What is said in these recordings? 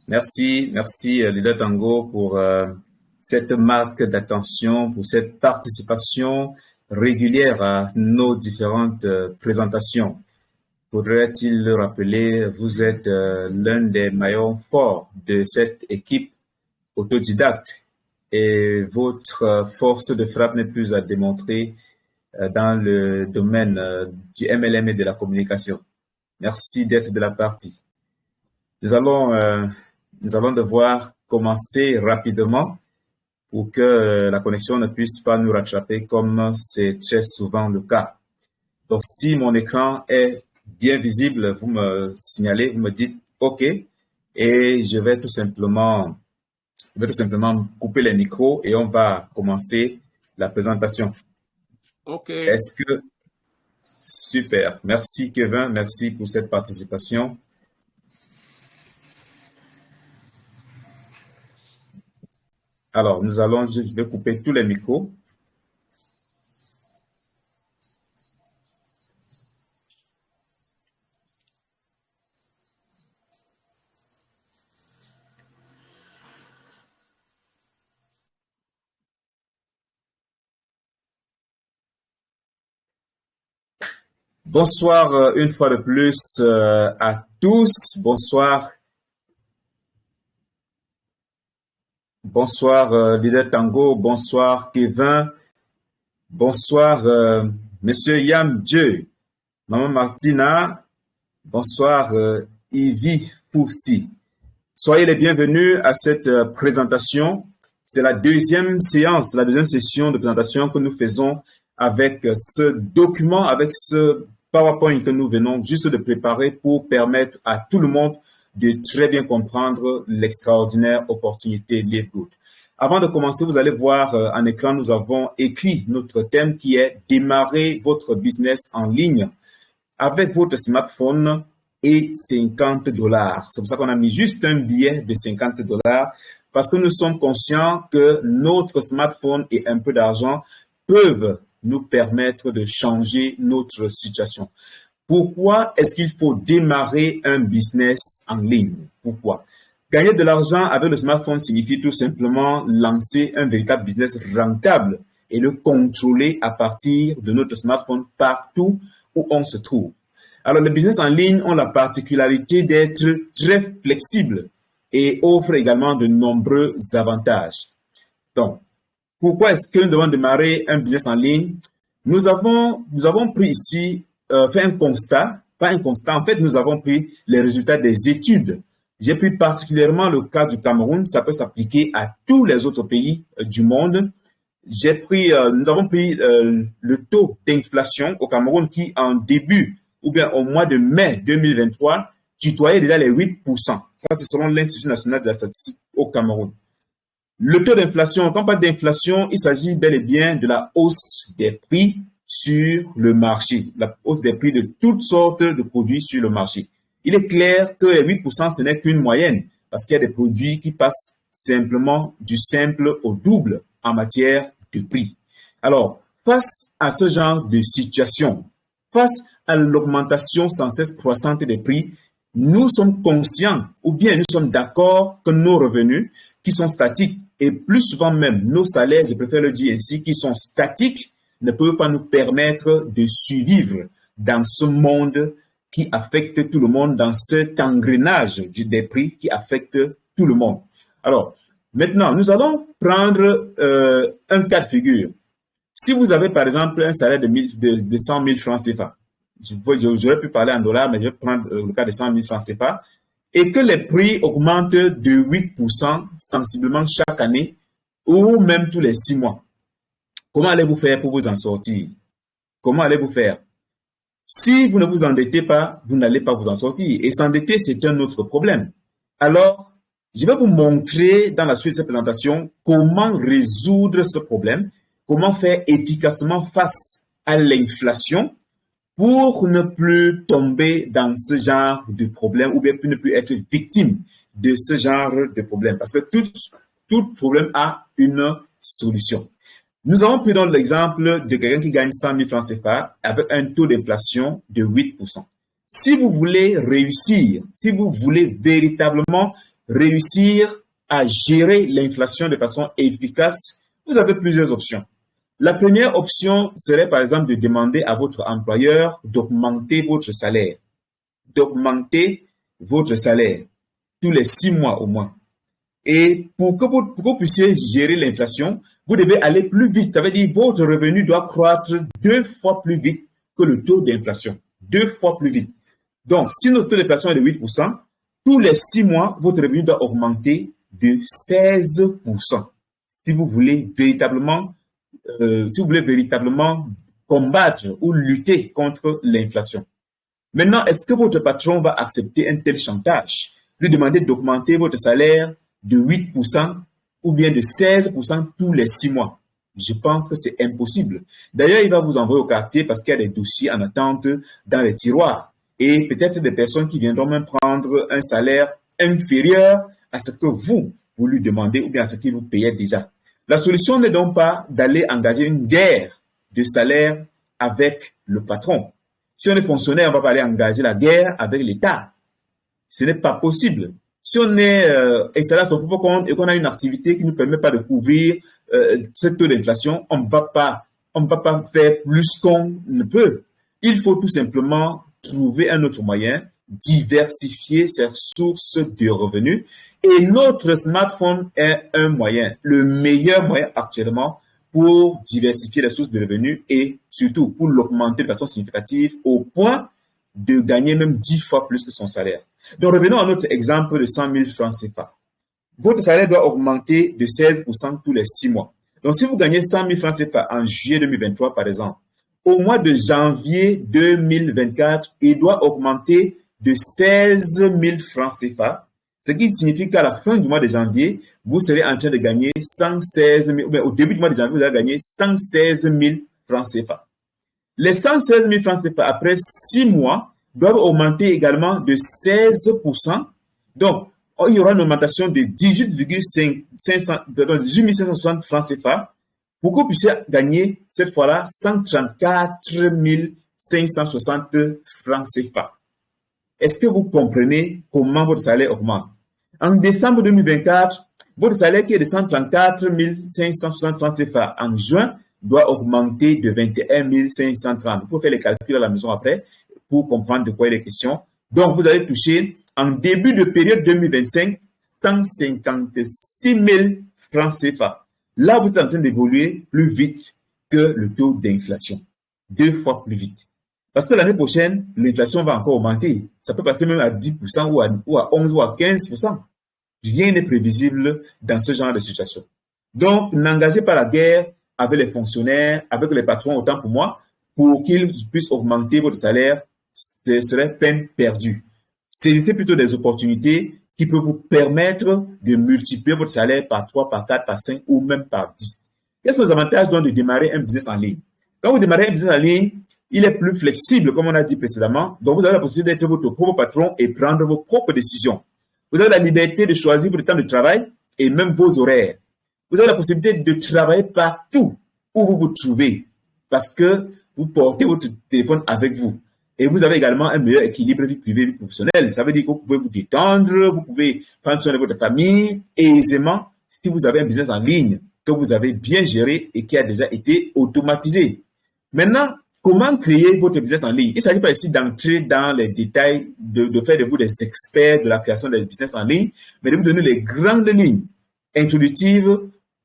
Merci Leader Tango pour cette marque d'attention, pour cette participation régulière à nos différentes présentations. Faudrait-il le rappeler, vous êtes l'un des maillons forts de cette équipe autodidacte et votre force de frappe n'est plus à démontrer dans le domaine du MLM et de la communication. Merci d'être de la partie. Nous allons devoir commencer rapidement pour que la connexion ne puisse pas nous rattraper comme c'est très souvent le cas. Donc, si mon écran est bien visible, vous me signalez, vous me dites OK et je vais tout simplement couper les micros et on va commencer la présentation. OK. Est-ce que... Super. Merci Kevin, merci pour cette participation. Alors, je vais couper tous les micros. Bonsoir une fois de plus à tous. Bonsoir. Bonsoir Leader Tango. Bonsoir Kevin. Bonsoir Monsieur Yam Dieu. Maman Martina. Bonsoir Ivy Foussi. Soyez les bienvenus à cette présentation. C'est la deuxième séance, la deuxième session de présentation que nous faisons avec ce document, avec ce PowerPoint que nous venons juste de préparer pour permettre à tout le monde de très bien comprendre l'extraordinaire opportunité Live Good. Avant de commencer, vous allez voir en écran, nous avons écrit notre thème qui est « Démarrer votre business en ligne avec votre smartphone et $50. » C'est pour ça qu'on a mis juste un billet de $50 parce que nous sommes conscients que notre smartphone et un peu d'argent peuvent nous permettre de changer notre situation. Pourquoi est-ce qu'il faut démarrer un business en ligne? Pourquoi? Gagner de l'argent avec le smartphone signifie tout simplement lancer un véritable business rentable et le contrôler à partir de notre smartphone partout où on se trouve. Alors, les business en ligne ont la particularité d'être très flexibles et offrent également de nombreux avantages. Donc, pourquoi est-ce que nous devons démarrer un business en ligne? Nous avons pris ici, fait un constat, pas un constat, en fait, nous avons pris les résultats des études. J'ai pris particulièrement le cas du Cameroun, ça peut s'appliquer à tous les autres pays du monde. Nous avons pris le taux d'inflation au Cameroun qui, en début, ou bien au mois de mai 2023, tutoyait déjà les 8%. Ça, c'est selon l'Institut national de la statistique au Cameroun. Le taux d'inflation, quand on parle d'inflation, il s'agit bel et bien de la hausse des prix sur le marché, la hausse des prix de toutes sortes de produits sur le marché. Il est clair que les 8%, ce n'est qu'une moyenne, parce qu'il y a des produits qui passent simplement du simple au double en matière de prix. Alors, face à ce genre de situation, face à l'augmentation sans cesse croissante des prix, nous sommes conscients, ou bien nous sommes d'accord que nos revenus, qui sont statiques, et plus souvent même nos salaires, je préfère le dire ainsi, qui sont statiques, ne peuvent pas nous permettre de survivre dans ce monde qui affecte tout le monde, dans cet engrenage des prix qui affecte tout le monde. Alors, maintenant, nous allons prendre un cas de figure. Si vous avez, par exemple, un salaire de 100 000 francs CFA, j'aurais pu parler en dollars, mais je vais prendre le cas de 100 000 francs CFA, et que les prix augmentent de 8% sensiblement chaque année ou même tous les 6 mois. Comment allez-vous faire pour vous en sortir? Comment allez-vous faire? Si vous ne vous endettez pas, vous n'allez pas vous en sortir. Et s'endetter, c'est un autre problème. Alors, je vais vous montrer dans la suite de cette présentation comment résoudre ce problème, comment faire efficacement face à l'inflation pour ne plus tomber dans ce genre de problème ou bien pour ne plus être victime de ce genre de problème. Parce que tout problème a une solution. Nous avons pris donc l'exemple de quelqu'un qui gagne 100 000 francs CFA avec un taux d'inflation de 8%. Si vous voulez réussir, si vous voulez véritablement réussir à gérer l'inflation de façon efficace, vous avez plusieurs options. La première option serait par exemple de demander à votre employeur d'augmenter votre salaire. D'augmenter votre salaire tous les 6 mois au moins. Et pour que vous puissiez gérer l'inflation, vous devez aller plus vite. Ça veut dire que votre revenu doit croître 2 fois plus vite que le taux d'inflation. 2 fois plus vite. Donc, si notre taux d'inflation est de 8%, tous les 6 mois, votre revenu doit augmenter de 16%. Si vous voulez véritablement combattre ou lutter contre l'inflation. Maintenant, est-ce que votre patron va accepter un tel chantage? Lui demander d'augmenter votre salaire de 8% ou bien de 16% tous les 6 mois. Je pense que c'est impossible. D'ailleurs, il va vous envoyer au quartier parce qu'il y a des dossiers en attente dans les tiroirs. Et peut-être des personnes qui viendront même prendre un salaire inférieur à ce que vous lui demandez ou bien à ce qu'il vous payait déjà. La solution n'est donc pas d'aller engager une guerre de salaire avec le patron. Si on est fonctionnaire, on ne va pas aller engager la guerre avec l'État. Ce n'est pas possible. Si on est installé à son propre compte et qu'on a une activité qui ne nous permet pas de couvrir ce taux d'inflation, on ne va pas faire plus qu'on ne peut. Il faut tout simplement trouver un autre moyen, diversifier ses sources de revenus. Et notre smartphone est un moyen, le meilleur moyen actuellement pour diversifier les sources de revenus et surtout pour l'augmenter de façon significative au point de gagner même 10 fois plus que son salaire. Donc, revenons à notre exemple de 100 000 francs CFA. Votre salaire doit augmenter de 16% tous les 6 mois. Donc, si vous gagnez 100 000 francs CFA en juillet 2023, par exemple, au mois de janvier 2024, il doit augmenter de 16 000 francs CFA, ce qui signifie qu'à la fin du mois de janvier, vous serez en train de gagner 116 000, au début du mois de janvier, vous allez gagner 116 000 francs CFA. Les 116 000 francs CFA, après 6 mois, doivent augmenter également de 16%. Donc, il y aura une augmentation de 18 560 francs CFA pour que vous puissiez gagner cette fois-là 134 560 francs CFA. Est-ce que vous comprenez comment votre salaire augmente? En décembre 2024, votre salaire qui est de 134 560 francs CFA en juin doit augmenter de 21 530. Vous pouvez faire les calculs à la maison après pour comprendre de quoi il est question. Donc, vous allez toucher en début de période 2025 156 000 francs CFA. Là, vous êtes en train d'évoluer plus vite que le taux d'inflation. 2 fois plus vite. Parce que l'année prochaine, l'inflation va encore augmenter. Ça peut passer même à 10% ou à 11% ou à 15%. Rien n'est prévisible dans ce genre de situation. Donc, n'engagez pas la guerre avec les fonctionnaires, avec les patrons, autant pour moi, pour qu'ils puissent augmenter votre salaire. Ce serait peine perdue. Saisissez plutôt des opportunités qui peuvent vous permettre de multiplier votre salaire par 3, par 4, par 5 ou même par 10. Quels sont les avantages donc de démarrer un business en ligne? Quand vous démarrez un business en ligne, il est plus flexible, comme on a dit précédemment. Donc, vous avez la possibilité d'être votre propre patron et prendre vos propres décisions. Vous avez la liberté de choisir votre temps de travail et même vos horaires. Vous avez la possibilité de travailler partout où vous vous trouvez parce que vous portez votre téléphone avec vous. Et vous avez également un meilleur équilibre vie privée, vie professionnelle. Ça veut dire que vous pouvez vous détendre, vous pouvez prendre soin de votre famille aisément si vous avez un business en ligne que vous avez bien géré et qui a déjà été automatisé. Maintenant, comment créer votre business en ligne? Il ne s'agit pas ici d'entrer dans les détails, de faire de vous des experts de la création des business en ligne, mais de vous donner les grandes lignes introductives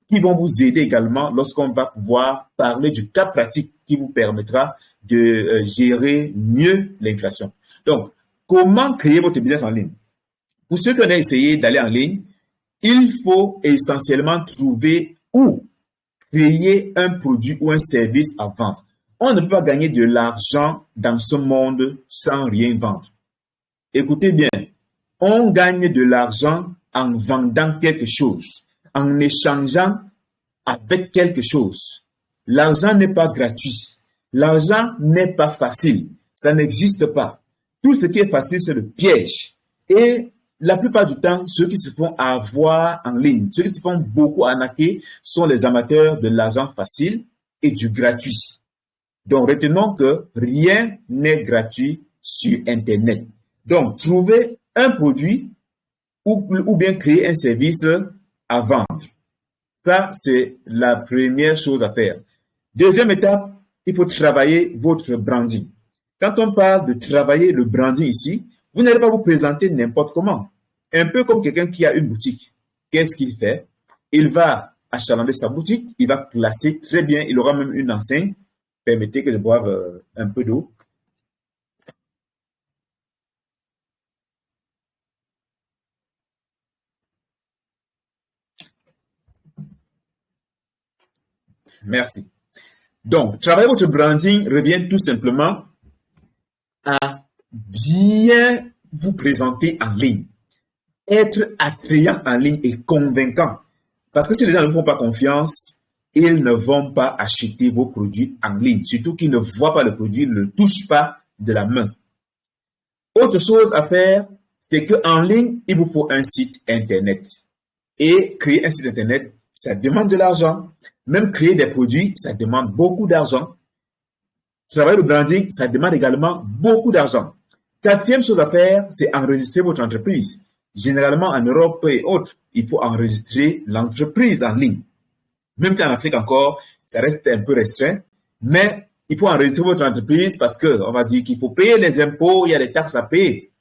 qui vont vous aider également lorsqu'on va pouvoir parler du cas pratique qui vous permettra de gérer mieux l'inflation. Donc, comment créer votre business en ligne? Pour ceux qui ont essayé d'aller en ligne, il faut essentiellement trouver où créer un produit ou un service à vendre. On ne peut pas gagner de l'argent dans ce monde sans rien vendre. Écoutez bien, on gagne de l'argent en vendant quelque chose, en échangeant avec quelque chose. L'argent n'est pas gratuit. L'argent n'est pas facile. Ça n'existe pas. Tout ce qui est facile, c'est le piège. Et la plupart du temps, ceux qui se font avoir en ligne, ceux qui se font beaucoup arnaquer sont les amateurs de l'argent facile et du gratuit. Donc, retenons que rien n'est gratuit sur Internet. Donc, trouvez un produit ou bien créer un service à vendre. Ça, c'est la première chose à faire. Deuxième étape, il faut travailler votre branding. Quand on parle de travailler le branding ici, vous n'allez pas vous présenter n'importe comment. Un peu comme quelqu'un qui a une boutique. Qu'est-ce qu'il fait? Il va achalander sa boutique, il va classer très bien, il aura même une enseigne. Permettez que je boive un peu d'eau. Merci. Donc, travailler votre branding revient tout simplement à bien vous présenter en ligne, être attrayant en ligne et convaincant. Parce que si les gens ne vous font pas confiance, ils ne vont pas acheter vos produits en ligne. Surtout qu'ils ne voient pas le produit, ne le touchent pas de la main. Autre chose à faire, c'est qu'en ligne, il vous faut un site Internet. Et créer un site Internet, ça demande de l'argent. Même créer des produits, ça demande beaucoup d'argent. Travailler le branding, ça demande également beaucoup d'argent. Quatrième chose à faire, c'est enregistrer votre entreprise. Généralement, en Europe et autres, il faut enregistrer l'entreprise en ligne. Même si en Afrique encore, ça reste un peu restreint, mais il faut enregistrer votre entreprise parce qu'on va dire qu'il faut payer les impôts, il y a des taxes à payer.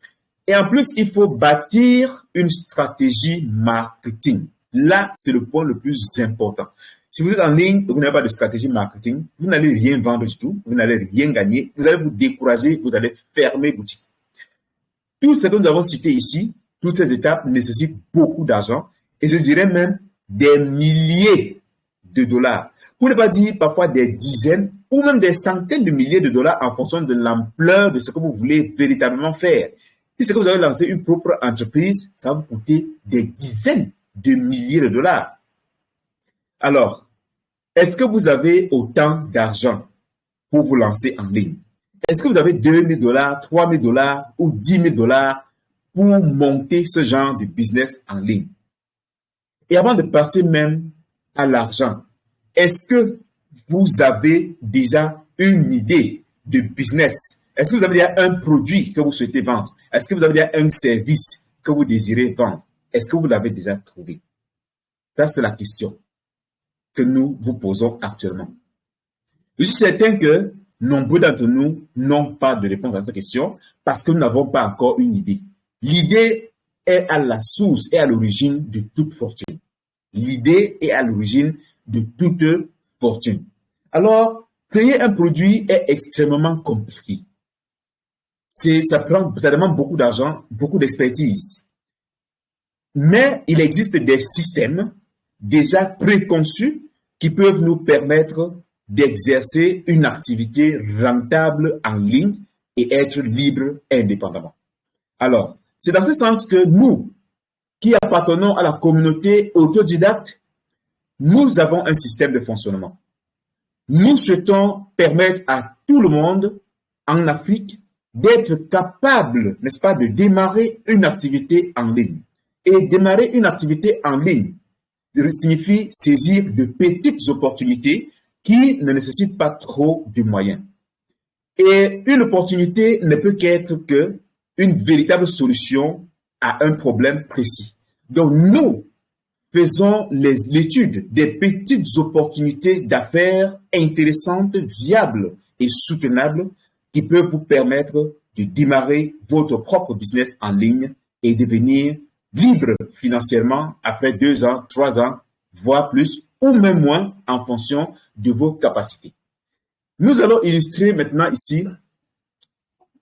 Et en plus, il faut bâtir une stratégie marketing. Là, c'est le point le plus important. Si vous êtes en ligne et vous n'avez pas de stratégie marketing, vous n'allez rien vendre du tout, vous n'allez rien gagner, vous allez vous décourager, vous allez fermer boutique. Tout ce que nous avons cité ici, toutes ces étapes nécessitent beaucoup d'argent et je dirais même des milliers de dollars. Pour ne pas dire parfois des dizaines ou même des centaines de milliers de dollars en fonction de l'ampleur de ce que vous voulez véritablement faire. Si c'est que vous avez lancé une propre entreprise, ça va vous coûter des dizaines de milliers de dollars. Alors, est-ce que vous avez autant d'argent pour vous lancer en ligne? Est-ce que vous avez 2 000 dollars, 3 000 dollars ou 10 000 dollars pour monter ce genre de business en ligne? Et avant de passer même à l'argent, est-ce que vous avez déjà une idée de business? Est-ce que vous avez déjà un produit que vous souhaitez vendre? Est-ce que vous avez déjà un service que vous désirez vendre? Est-ce que vous l'avez déjà trouvé? Ça, c'est la question que nous vous posons actuellement. Je suis certain que nombreux d'entre nous n'ont pas de réponse à cette question parce que nous n'avons pas encore une idée. L'idée est à la source et à l'origine de toute fortune. L'idée est à l'origine de toute fortune. Alors, créer un produit est extrêmement compliqué. Ça prend vraiment beaucoup d'argent, beaucoup d'expertise. Mais il existe des systèmes déjà préconçus qui peuvent nous permettre d'exercer une activité rentable en ligne et être libre indépendamment. Alors, c'est dans ce sens que nous, qui appartenons à la communauté autodidacte, nous avons un système de fonctionnement. Nous souhaitons permettre à tout le monde en Afrique d'être capable, n'est-ce pas, de démarrer une activité en ligne. Et démarrer une activité en ligne signifie saisir de petites opportunités qui ne nécessitent pas trop de moyens. Et une opportunité ne peut qu'être une véritable solution à un problème précis. Donc, nous faisons l'étude des petites opportunités d'affaires intéressantes, viables et soutenables qui peuvent vous permettre de démarrer votre propre business en ligne et devenir libre financièrement après 2 ans, 3 ans, voire plus, ou même moins en fonction de vos capacités. Nous allons illustrer maintenant ici.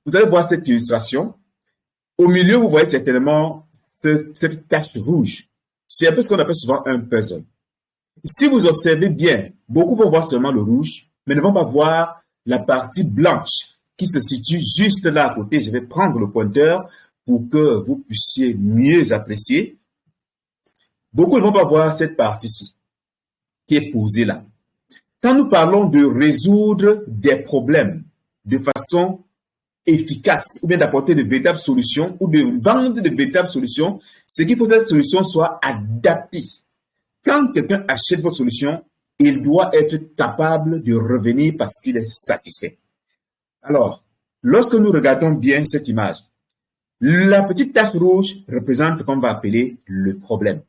Vous allez voir cette illustration. Au milieu, vous voyez certainement cette tache rouge. C'est un peu ce qu'on appelle souvent un puzzle. Si vous observez bien, beaucoup vont voir seulement le rouge, mais ne vont pas voir la partie blanche qui se situe juste là à côté. Je vais prendre le pointeur pour que vous puissiez mieux apprécier. Beaucoup ne vont pas voir cette partie-ci qui est posée là. Quand nous parlons de résoudre des problèmes de façon efficace ou bien d'apporter de véritables solutions ou de vendre de véritables solutions, c'est qu'il faut que cette solution soit adaptée. Quand quelqu'un achète votre solution, il doit être capable de revenir parce qu'il est satisfait. Alors, lorsque nous regardons bien cette image, La petite tache rouge représente ce qu'on va appeler le problème.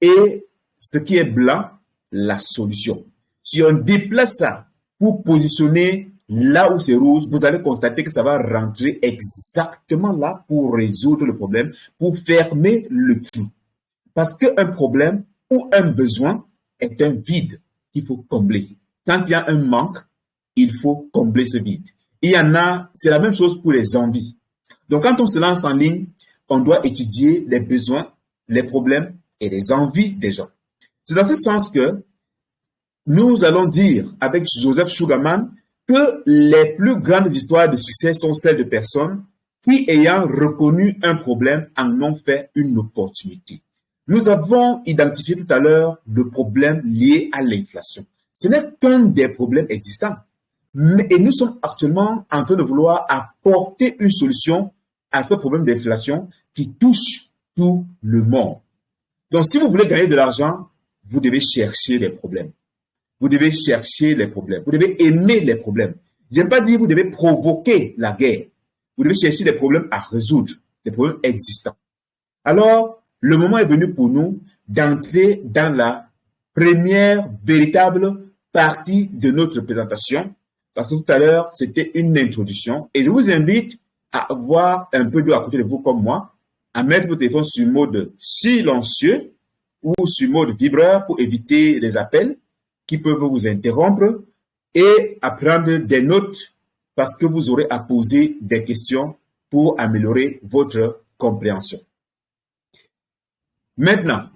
Et ce qui est blanc, la solution. Si on déplace ça pour positionner là où c'est rouge, vous allez constater que ça va rentrer exactement là pour résoudre le problème, pour fermer le trou. Parce qu'un problème ou un besoin est un vide qu'il faut combler. Quand il y a un manque, il faut combler ce vide. Il y en a, c'est la même chose pour les envies. Donc, quand on se lance en ligne, on doit étudier les besoins, les problèmes et les envies des gens. C'est dans ce sens que nous allons dire avec Joseph Sugarman que les plus grandes histoires de succès sont celles de personnes qui, ayant reconnu un problème, en ont fait une opportunité. Nous avons identifié tout à l'heure le problème lié à l'inflation. Ce n'est qu'un des problèmes existants. Et nous sommes actuellement en train de vouloir apporter une solution à ce problème d'inflation qui touche tout le monde. Donc, si vous voulez gagner de l'argent, vous devez chercher les problèmes. Vous devez chercher les problèmes. Vous devez aimer les problèmes. Je n'aime pas dire que vous devez provoquer la guerre. Vous devez chercher les problèmes à résoudre, les problèmes existants. Alors, le moment est venu pour nous d'entrer dans la première véritable partie de notre présentation, parce que tout à l'heure, c'était une introduction. Et je vous invite à avoir un peu d'eau à côté de vous comme moi, à mettre votre téléphone sur mode silencieux ou sur mode vibreur pour éviter les appels qui peuvent vous interrompre et à prendre des notes parce que vous aurez à poser des questions pour améliorer votre compréhension. Maintenant,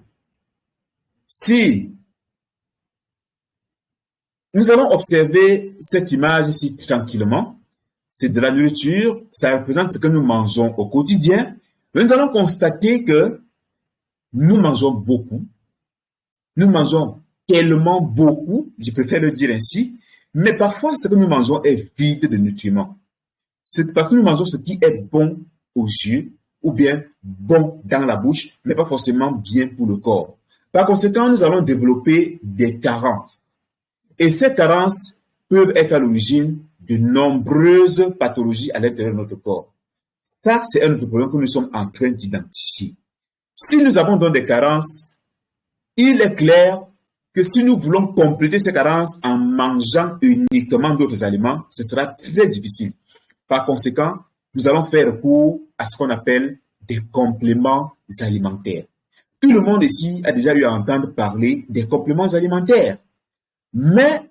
si nous allons observer cette image ici tranquillement, c'est de la nourriture, ça représente ce que nous mangeons au quotidien. Mais nous allons constater que nous mangeons beaucoup, nous mangeons tellement beaucoup, je préfère le dire ainsi, mais parfois ce que nous mangeons est vide de nutriments. C'est parce que nous mangeons ce qui est bon aux yeux ou bien bon dans la bouche, mais pas forcément bien pour le corps. Par conséquent, nous allons développer des carences. Et ces carences peuvent être à l'origine de nombreuses pathologies à l'intérieur de notre corps. Ça, c'est un autre problème que nous sommes en train d'identifier. Si nous avons donc des carences, il est clair que si nous voulons compléter ces carences en mangeant uniquement d'autres aliments, ce sera très difficile. Par conséquent, nous allons faire recours à ce qu'on appelle des compléments alimentaires. Tout le monde ici a déjà eu à entendre parler des compléments alimentaires. Mais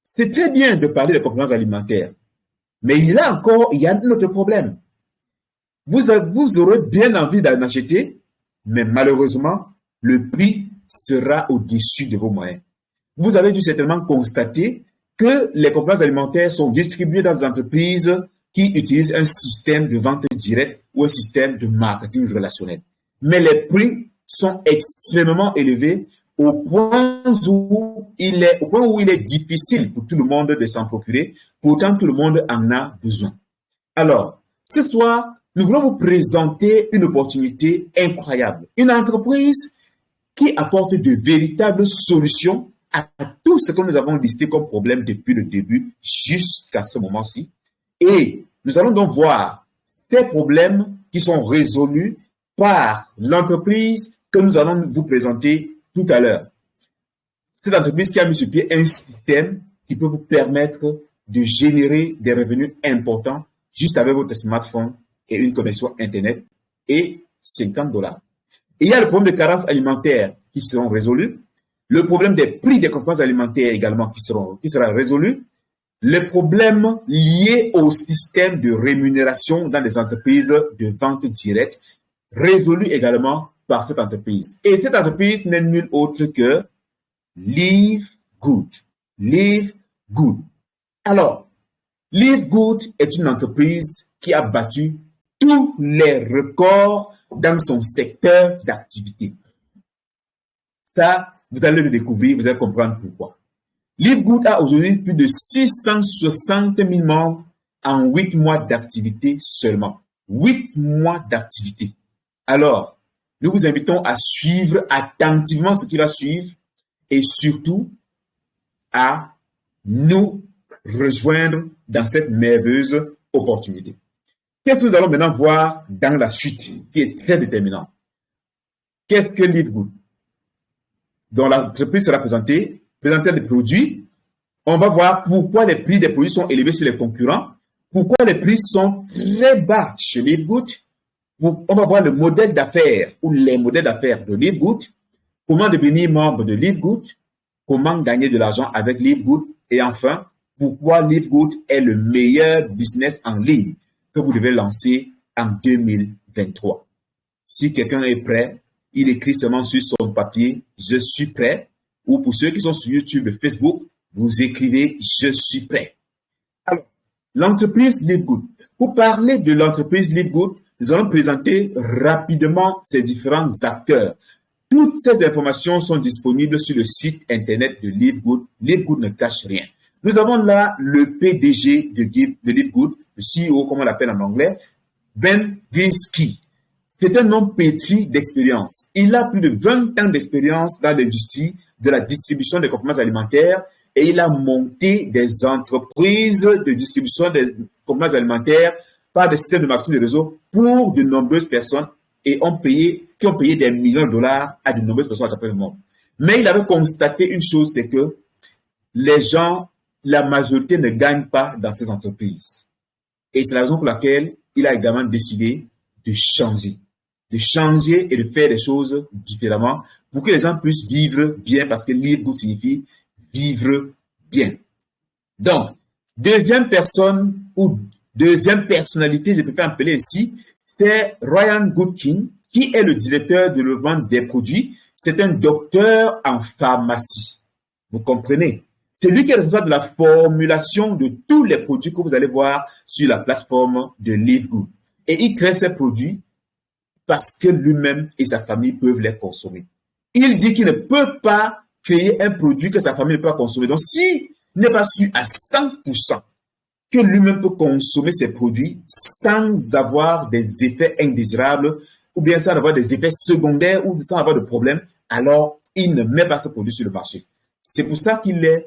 c'est très bien de parler des compléments alimentaires. Mais il y a un autre problème. Vous aurez bien envie d'en acheter, mais malheureusement, le prix sera au-dessus de vos moyens. Vous avez dû certainement constater que les compléments alimentaires sont distribués dans des entreprises qui utilisent un système de vente directe ou un système de marketing relationnel. Mais les prix sont extrêmement élevés au point où il est difficile pour tout le monde de s'en procurer. Pourtant, tout le monde en a besoin. Alors, ce soir, nous voulons vous présenter une opportunité incroyable. Une entreprise qui apporte de véritables solutions à tout ce que nous avons listé comme problème depuis le début jusqu'à ce moment-ci. Et nous allons donc voir ces problèmes qui sont résolus par l'entreprise que nous allons vous présenter tout à l'heure. Cette entreprise qui a mis sur pied un système qui peut vous permettre de générer des revenus importants juste avec votre smartphone et une connexion Internet et $50. Et il y a le problème de carence alimentaire qui seront résolus, le problème des prix des compléments alimentaires également qui sera résolu, les problèmes liés au système de rémunération dans les entreprises de vente directe, résolu également par cette entreprise. Et cette entreprise n'est nulle autre que Live Good. Live Good. Alors, Live Good est une entreprise qui a battu tous les records dans son secteur d'activité. Ça, vous allez le découvrir, vous allez comprendre pourquoi. Live Good a aujourd'hui plus de 660 000 membres en 8 mois d'activité seulement. 8 mois d'activité. Alors, nous vous invitons à suivre attentivement ce qui va suivre et surtout à nous rejoindre dans cette merveilleuse opportunité. Qu'est-ce que nous allons maintenant voir dans la suite, qui est très déterminant? Qu'est-ce que Livegood? Dont l'entreprise sera présentée des produits. On va voir pourquoi les prix des produits sont élevés sur les concurrents, pourquoi les prix sont très bas chez Livegood. On va voir le modèle d'affaires ou les modèles d'affaires de Livegood, comment devenir membre de Livegood, comment gagner de l'argent avec Livegood et enfin, pourquoi Livegood est le meilleur business en ligne que vous devez lancer en 2023. Si quelqu'un est prêt, il écrit seulement sur son papier « Je suis prêt » ou pour ceux qui sont sur YouTube et Facebook, vous écrivez « Je suis prêt ». Alors, l'entreprise Livegood. Pour parler de l'entreprise Livegood, nous allons présenter rapidement ces différents acteurs. Toutes ces informations sont disponibles sur le site internet de Livegood. Livegood ne cache rien. Nous avons là le PDG de Livegood, le CEO, comme on l'appelle en anglais, Ben Ginsky. C'est un homme pétri d'expérience. Il a plus de 20 ans d'expérience dans l'industrie de la distribution des compléments alimentaires et il a monté des entreprises de distribution des compléments alimentaires par des systèmes de marketing de réseau pour de nombreuses personnes et qui ont payé des millions de dollars à de nombreuses personnes à travers le monde. Mais il avait constaté une chose, c'est que les gens, la majorité ne gagne pas dans ces entreprises. Et c'est la raison pour laquelle il a également décidé de changer et de faire des choses différemment pour que les gens puissent vivre bien, parce que Live Good signifie vivre bien. Donc, deuxième personne ou deuxième personnalité, je peux pas appeler ici, c'est Ryan Goodkin, qui est le directeur de développement des produits. C'est un docteur en pharmacie. Vous comprenez? C'est lui qui est responsable de la formulation de tous les produits que vous allez voir sur la plateforme de Livegood. Et il crée ces produits parce que lui-même et sa famille peuvent les consommer. Il dit qu'il ne peut pas créer un produit que sa famille ne peut pas consommer. Donc, s'il n'est pas sûr à 100% que lui-même peut consommer ces produits sans avoir des effets indésirables ou bien sans avoir des effets secondaires ou sans avoir de problème, alors il ne met pas ce produit sur le marché. C'est pour ça qu'il est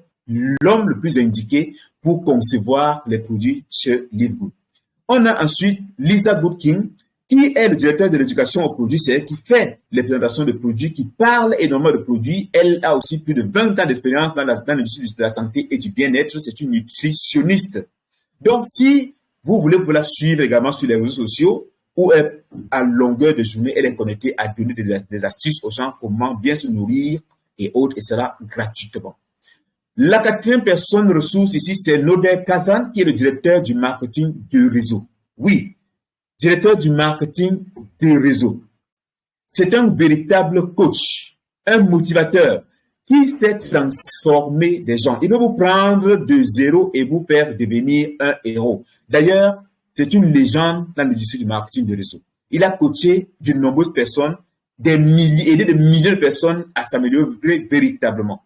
l'homme le plus indiqué pour concevoir les produits chez Livegood. On a ensuite Lisa Goodkin, qui est le directeur de l'éducation aux produits, c'est elle qui fait les présentations de produits, qui parle énormément de produits. Elle a aussi plus de 20 ans d'expérience dans l'industrie de la santé et du bien-être. C'est une nutritionniste. Donc, si vous voulez vous la suivre également sur les réseaux sociaux, ou à longueur de journée, elle est connectée à donner des astuces aux gens, comment bien se nourrir et autres, et cela gratuitement. La quatrième personne ressource ici, c'est Noder Kazan, qui est le directeur du marketing de réseau. Oui, directeur du marketing de réseau. C'est un véritable coach, un motivateur qui fait transformer des gens. Il peut vous prendre de zéro et vous faire devenir un héros. D'ailleurs, c'est une légende dans l'industrie du marketing de réseau. Il a coaché de nombreuses personnes, des milliers et des milliers de personnes à s'améliorer véritablement.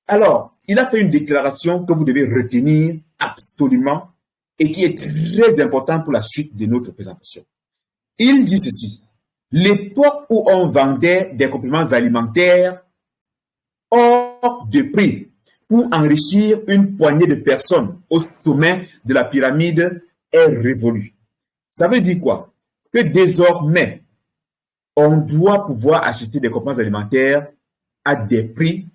Alors, il a fait une déclaration que vous devez retenir absolument et qui est très importante pour la suite de notre présentation. Il dit ceci: l'époque où on vendait des compléments alimentaires hors de prix pour enrichir une poignée de personnes au sommet de la pyramide est révolue. Ça veut dire quoi? Que désormais, on doit pouvoir acheter des compléments alimentaires à des prix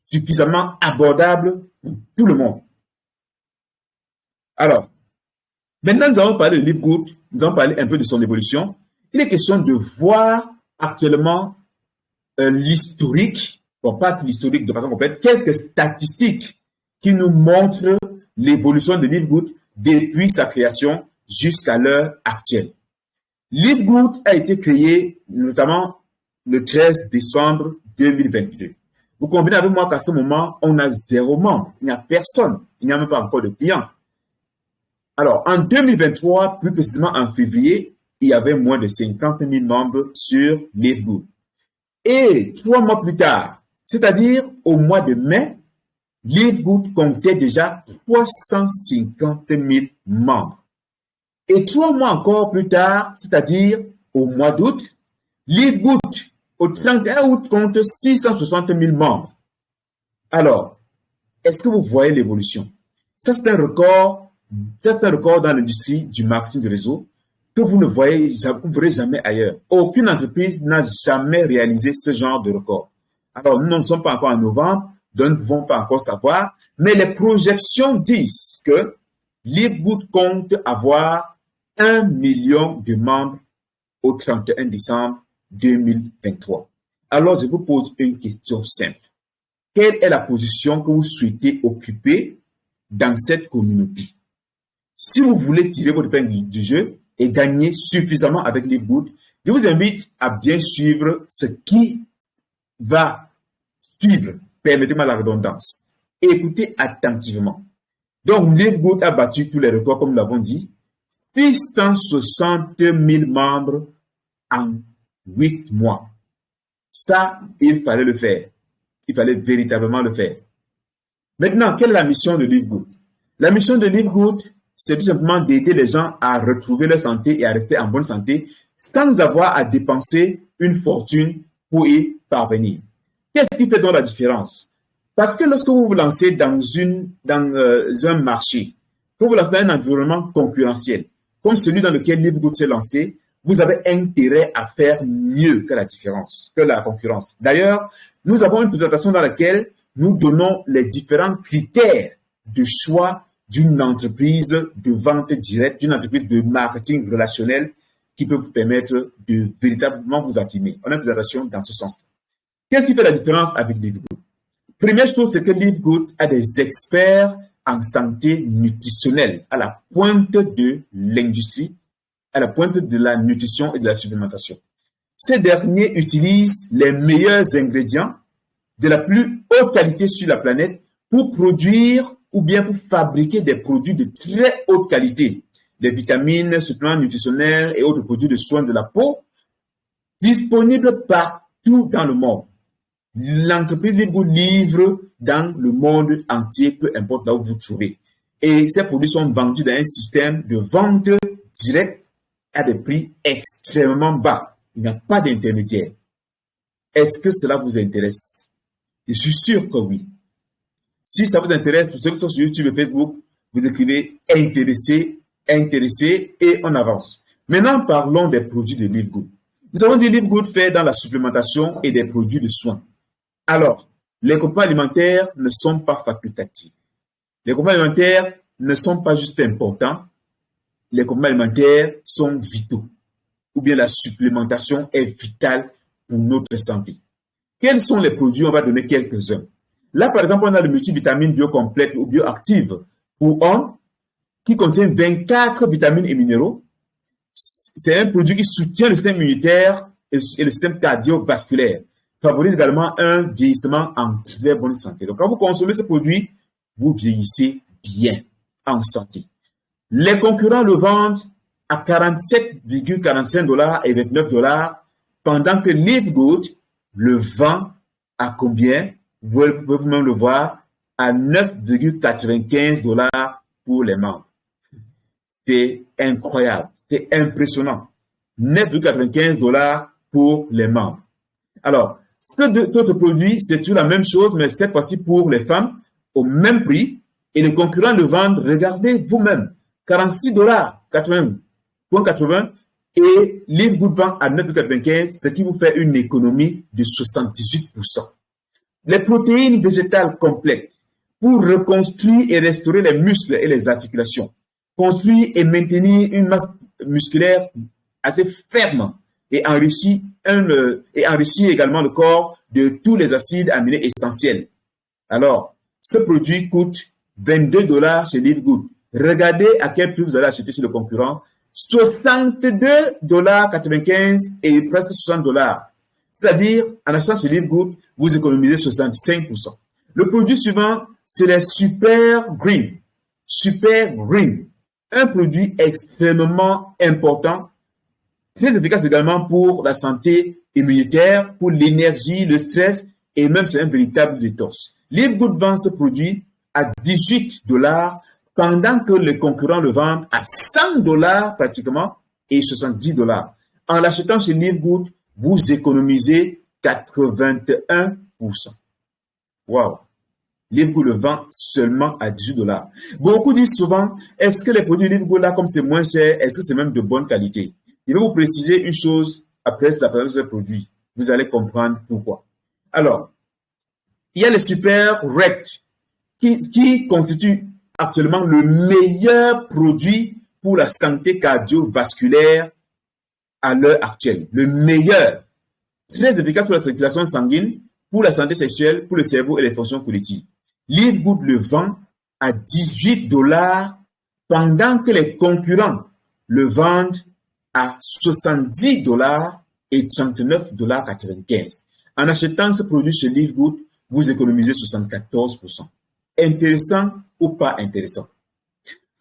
suffisamment abordables pour tout le monde. Alors, maintenant, nous allons parler de Livegood, nous allons parler un peu de son évolution. Il est question de voir actuellement l'historique, bon, pas l'historique de façon complète, quelques statistiques qui nous montrent l'évolution de Livegood depuis sa création jusqu'à l'heure actuelle. Livegood a été créé notamment le 13 décembre 2022. Vous convenez avec moi qu'à ce moment, on a 0 membre, il n'y a personne, il n'y a même pas encore de clients. Alors, en 2023, plus précisément en février, il y avait moins de 50 000 membres sur Livegood. Et 3 mois plus tard, c'est-à-dire au mois de mai, Livegood comptait déjà 350 000 membres. Et 3 mois encore plus tard, c'est-à-dire au mois d'août, Livegood, au 31 août, compte 660 000 membres. Alors, est-ce que vous voyez l'évolution? Ça, c'est un record dans l'industrie du marketing de réseau. que vous ne verrez jamais ailleurs. Aucune entreprise n'a jamais réalisé ce genre de record. Alors, nous ne sommes pas encore en novembre, donc nous ne pouvons pas encore savoir, mais les projections disent que Livegood compte avoir 1 million de membres au 31 décembre 2023. Alors, je vous pose une question simple. Quelle est la position que vous souhaitez occuper dans cette communauté? Si vous voulez tirer votre épingle du jeu et gagner suffisamment avec Livegood, je vous invite à bien suivre ce qui va suivre. Permettez-moi la redondance. Écoutez attentivement. Donc, Livegood a battu tous les records, comme nous l'avons dit. 660 000 membres en 8 mois. Ça, il fallait le faire. Il fallait véritablement le faire. Maintenant, quelle est la mission de Livegood? La mission de Livegood, c'est tout simplement d'aider les gens à retrouver leur santé et à rester en bonne santé sans avoir à dépenser une fortune pour y parvenir. Qu'est-ce qui fait donc la différence? Parce que lorsque vous vous lancez dans un marché, quand vous vous lancez dans un environnement concurrentiel, comme celui dans lequel Livegood s'est lancé, vous avez intérêt à faire mieux que la concurrence. D'ailleurs, nous avons une présentation dans laquelle nous donnons les différents critères de choix d'une entreprise de vente directe, d'une entreprise de marketing relationnel qui peut vous permettre de véritablement vous affirmer. On a une présentation dans ce sens. Qu'est-ce qui fait la différence avec Livegood? Première chose, c'est que Livegood a des experts en santé nutritionnelle à la pointe de l'industrie, à la pointe de la nutrition et de la supplémentation. Ces derniers utilisent les meilleurs ingrédients de la plus haute qualité sur la planète pour produire ou bien pour fabriquer des produits de très haute qualité, des vitamines, suppléments nutritionnels et autres produits de soins de la peau, disponibles partout dans le monde. L'entreprise Livegood livre dans le monde entier, peu importe là où vous vous trouvez. Et ces produits sont vendus dans un système de vente directe à des prix extrêmement bas. Il n'y a pas d'intermédiaire. Est-ce que cela vous intéresse? Je suis sûr que oui. Si ça vous intéresse, pour ceux qui sont sur YouTube et Facebook, vous écrivez intéressé, intéressé et on avance. Maintenant, parlons des produits de Livegood. Nous avons dit Livegood fait dans la supplémentation et des produits de soins. Alors, les compléments alimentaires ne sont pas facultatifs. Les compléments alimentaires ne sont pas juste importants. Les compléments alimentaires sont vitaux. Ou bien la supplémentation est vitale pour notre santé. Quels sont les produits? On va donner quelques-uns. Là, par exemple, on a le multivitamine biocomplète ou bioactive pour hommes qui contient 24 vitamines et minéraux. C'est un produit qui soutient le système immunitaire et le système cardiovasculaire. Favorise également un vieillissement en très bonne santé. Donc, quand vous consommez ce produit, vous vieillissez bien, en santé. Les concurrents le vendent à 47,45 $ et 29 $, pendant que Livegood le vend à combien? Vous pouvez même le voir à 9,95 $ pour les membres. C'est incroyable, c'est impressionnant. 9,95 $ pour les membres. Alors, d'autres produits, c'est toujours la même chose, mais cette fois-ci pour les femmes, au même prix, et les concurrents le vendent, regardez vous-même, 46 $, 80,80 et Livegood vend à 9,95, ce qui vous fait une économie de 78%. Les protéines végétales complètes pour reconstruire et restaurer les muscles et les articulations, construire et maintenir une masse musculaire assez ferme et enrichir également le corps de tous les acides aminés essentiels. Alors, ce produit coûte 22 $ chez Livegood. Regardez à quel prix vous allez acheter chez le concurrent. 62,95 $ et presque 60 $. C'est-à-dire, en achetant chez Livegood, vous économisez 65%. Le produit suivant, c'est les Super Green. Super Green. Un produit extrêmement important, très efficace également pour la santé immunitaire, pour l'énergie, le stress, et même c'est un véritable détox. Livegood vend ce produit à 18 $, pendant que les concurrents le vendent à 100 $ pratiquement et 70 $. En l'achetant chez Livegood, vous économisez 81%. Wow! Livre le vend seulement à 18 dollars. Beaucoup disent souvent, est-ce que les produits Livre là, comme c'est moins cher, est-ce que c'est même de bonne qualité? Je vais vous préciser une chose après la présence de ce produit. Vous allez comprendre pourquoi. Alors, il y a le Super Rect qui constitue actuellement le meilleur produit pour la santé cardiovasculaire à l'heure actuelle. Le meilleur. Très efficace pour la circulation sanguine, pour la santé sexuelle, pour le cerveau et les fonctions cognitives. Live Good le vend à 18 dollars pendant que les concurrents le vendent à 70 dollars et 39 dollars 95. En achetant ce produit chez Live Good, vous économisez 74%. Intéressant ou pas intéressant?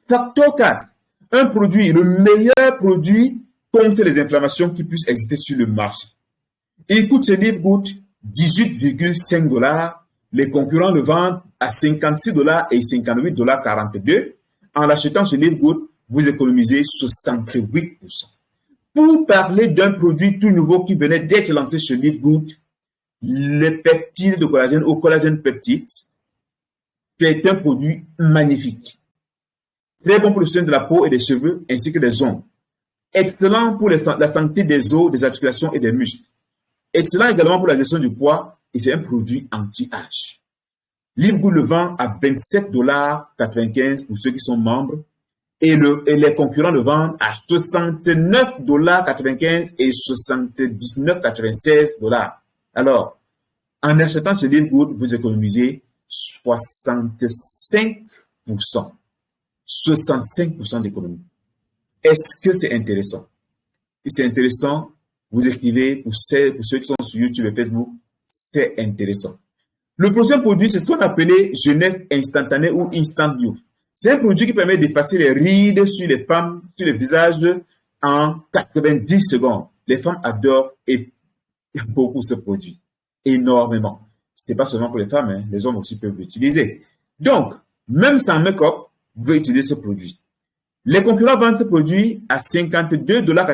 Facteur 4. Un produit, le meilleur produit contre les inflammations qui puissent exister sur le marché. Il coûte chez Live Good 18,5 dollars. Les concurrents le vendent à 56 dollars et 58 dollars 42. En l'achetant chez Live Good, vous économisez 68%. Pour parler d'un produit tout nouveau qui venait d'être lancé chez Live Good, le peptide de collagène ou collagène peptide, c'est un produit magnifique. Très bon pour le soin de la peau et des cheveux ainsi que des ongles. Excellent pour la santé des os, des articulations et des muscles. Excellent également pour la gestion du poids et c'est un produit anti-âge. Live Good le vend à 27 dollars 95 pour ceux qui sont membres et les concurrents le vendent à 69 dollars 95 et 79 96 dollars. Alors, en achetant ce Live Good, vous économisez 65%. 65% d'économie. Est-ce que c'est intéressant? Et c'est intéressant, vous écrivez pour ceux qui sont sur YouTube et Facebook, c'est intéressant. Le prochain produit, c'est ce qu'on appelait jeunesse instantanée ou instant youth. C'est un produit qui permet d'effacer les rides sur les femmes, sur les visages en 90 secondes. Les femmes adorent et beaucoup ce produit. Énormément. Ce n'est pas seulement pour les femmes, hein, les hommes aussi peuvent l'utiliser. Donc, même sans make-up, vous pouvez utiliser ce produit. Les concurrents vendent ce produit à 52,95 dollars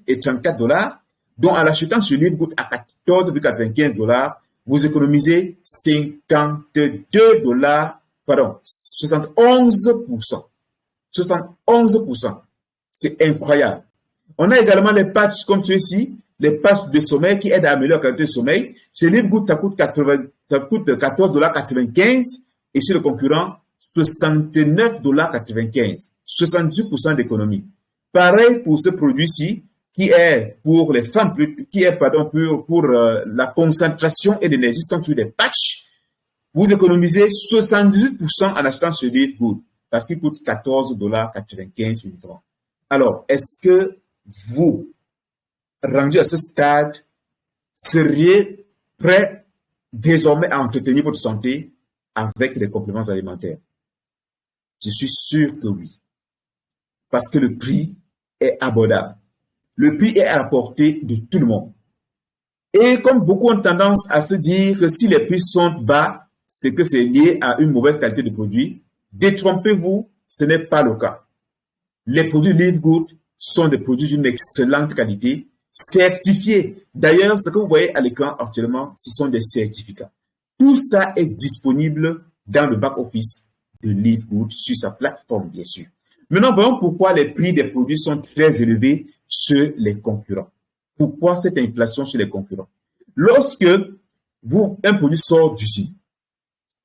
et 34 dollars, dont en l'achetant sur Live Good à 14,95 dollars, vous économisez 52 dollars, pardon, 71%. 71%. C'est incroyable. On a également les patchs comme ceux-ci, les patchs de sommeil qui aident à améliorer la qualité de sommeil. Chez Live Good, ça coûte 14,95 dollars et chez le concurrent, 69,95 dollars. 70% d'économie. Pareil pour ce produit-ci qui est pour les femmes, pour la concentration et l'énergie sans tuer des patchs. Vous économisez 78% en achetant ce Live Good parce qu'il coûte 14,95 dollars uniquement. Alors, est-ce que vous, rendu à ce stade, seriez prêt désormais à entretenir votre santé avec des compléments alimentaires? Je suis sûr que oui. Parce que le prix est abordable. Le prix est à la portée de tout le monde. Et comme beaucoup ont tendance à se dire que si les prix sont bas, c'est que c'est lié à une mauvaise qualité de produit, détrompez-vous, ce n'est pas le cas. Les produits Live Good sont des produits d'une excellente qualité, certifiés. D'ailleurs, ce que vous voyez à l'écran actuellement, ce sont des certificats. Tout ça est disponible dans le back-office de Live Good sur sa plateforme, bien sûr. Maintenant, voyons pourquoi les prix des produits sont très élevés chez les concurrents. Pourquoi cette inflation chez les concurrents? Lorsque un produit sort d'ici,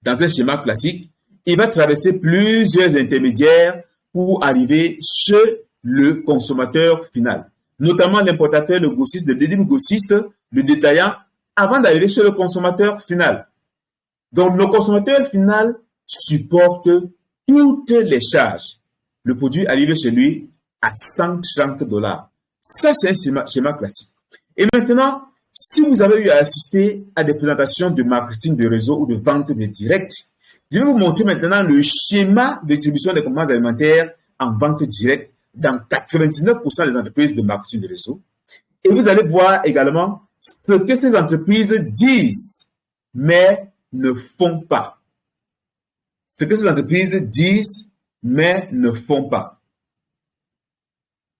dans un schéma classique, il va traverser plusieurs intermédiaires pour arriver chez le consommateur final, notamment l'importateur, le grossiste, le deuxième grossiste, le détaillant, avant d'arriver chez le consommateur final. Donc, le consommateur final supporte toutes les charges. Le produit arrive chez lui à 130 dollars. Ça, c'est un schéma classique. Et maintenant, si vous avez eu à assister à des présentations de marketing de réseau ou de vente de direct, je vais vous montrer maintenant le schéma de distribution des compléments alimentaires en vente directe dans 99% des entreprises de marketing de réseau. Et vous allez voir également ce que ces entreprises disent, mais ne font pas. Ce que ces entreprises disent, mais ne font pas.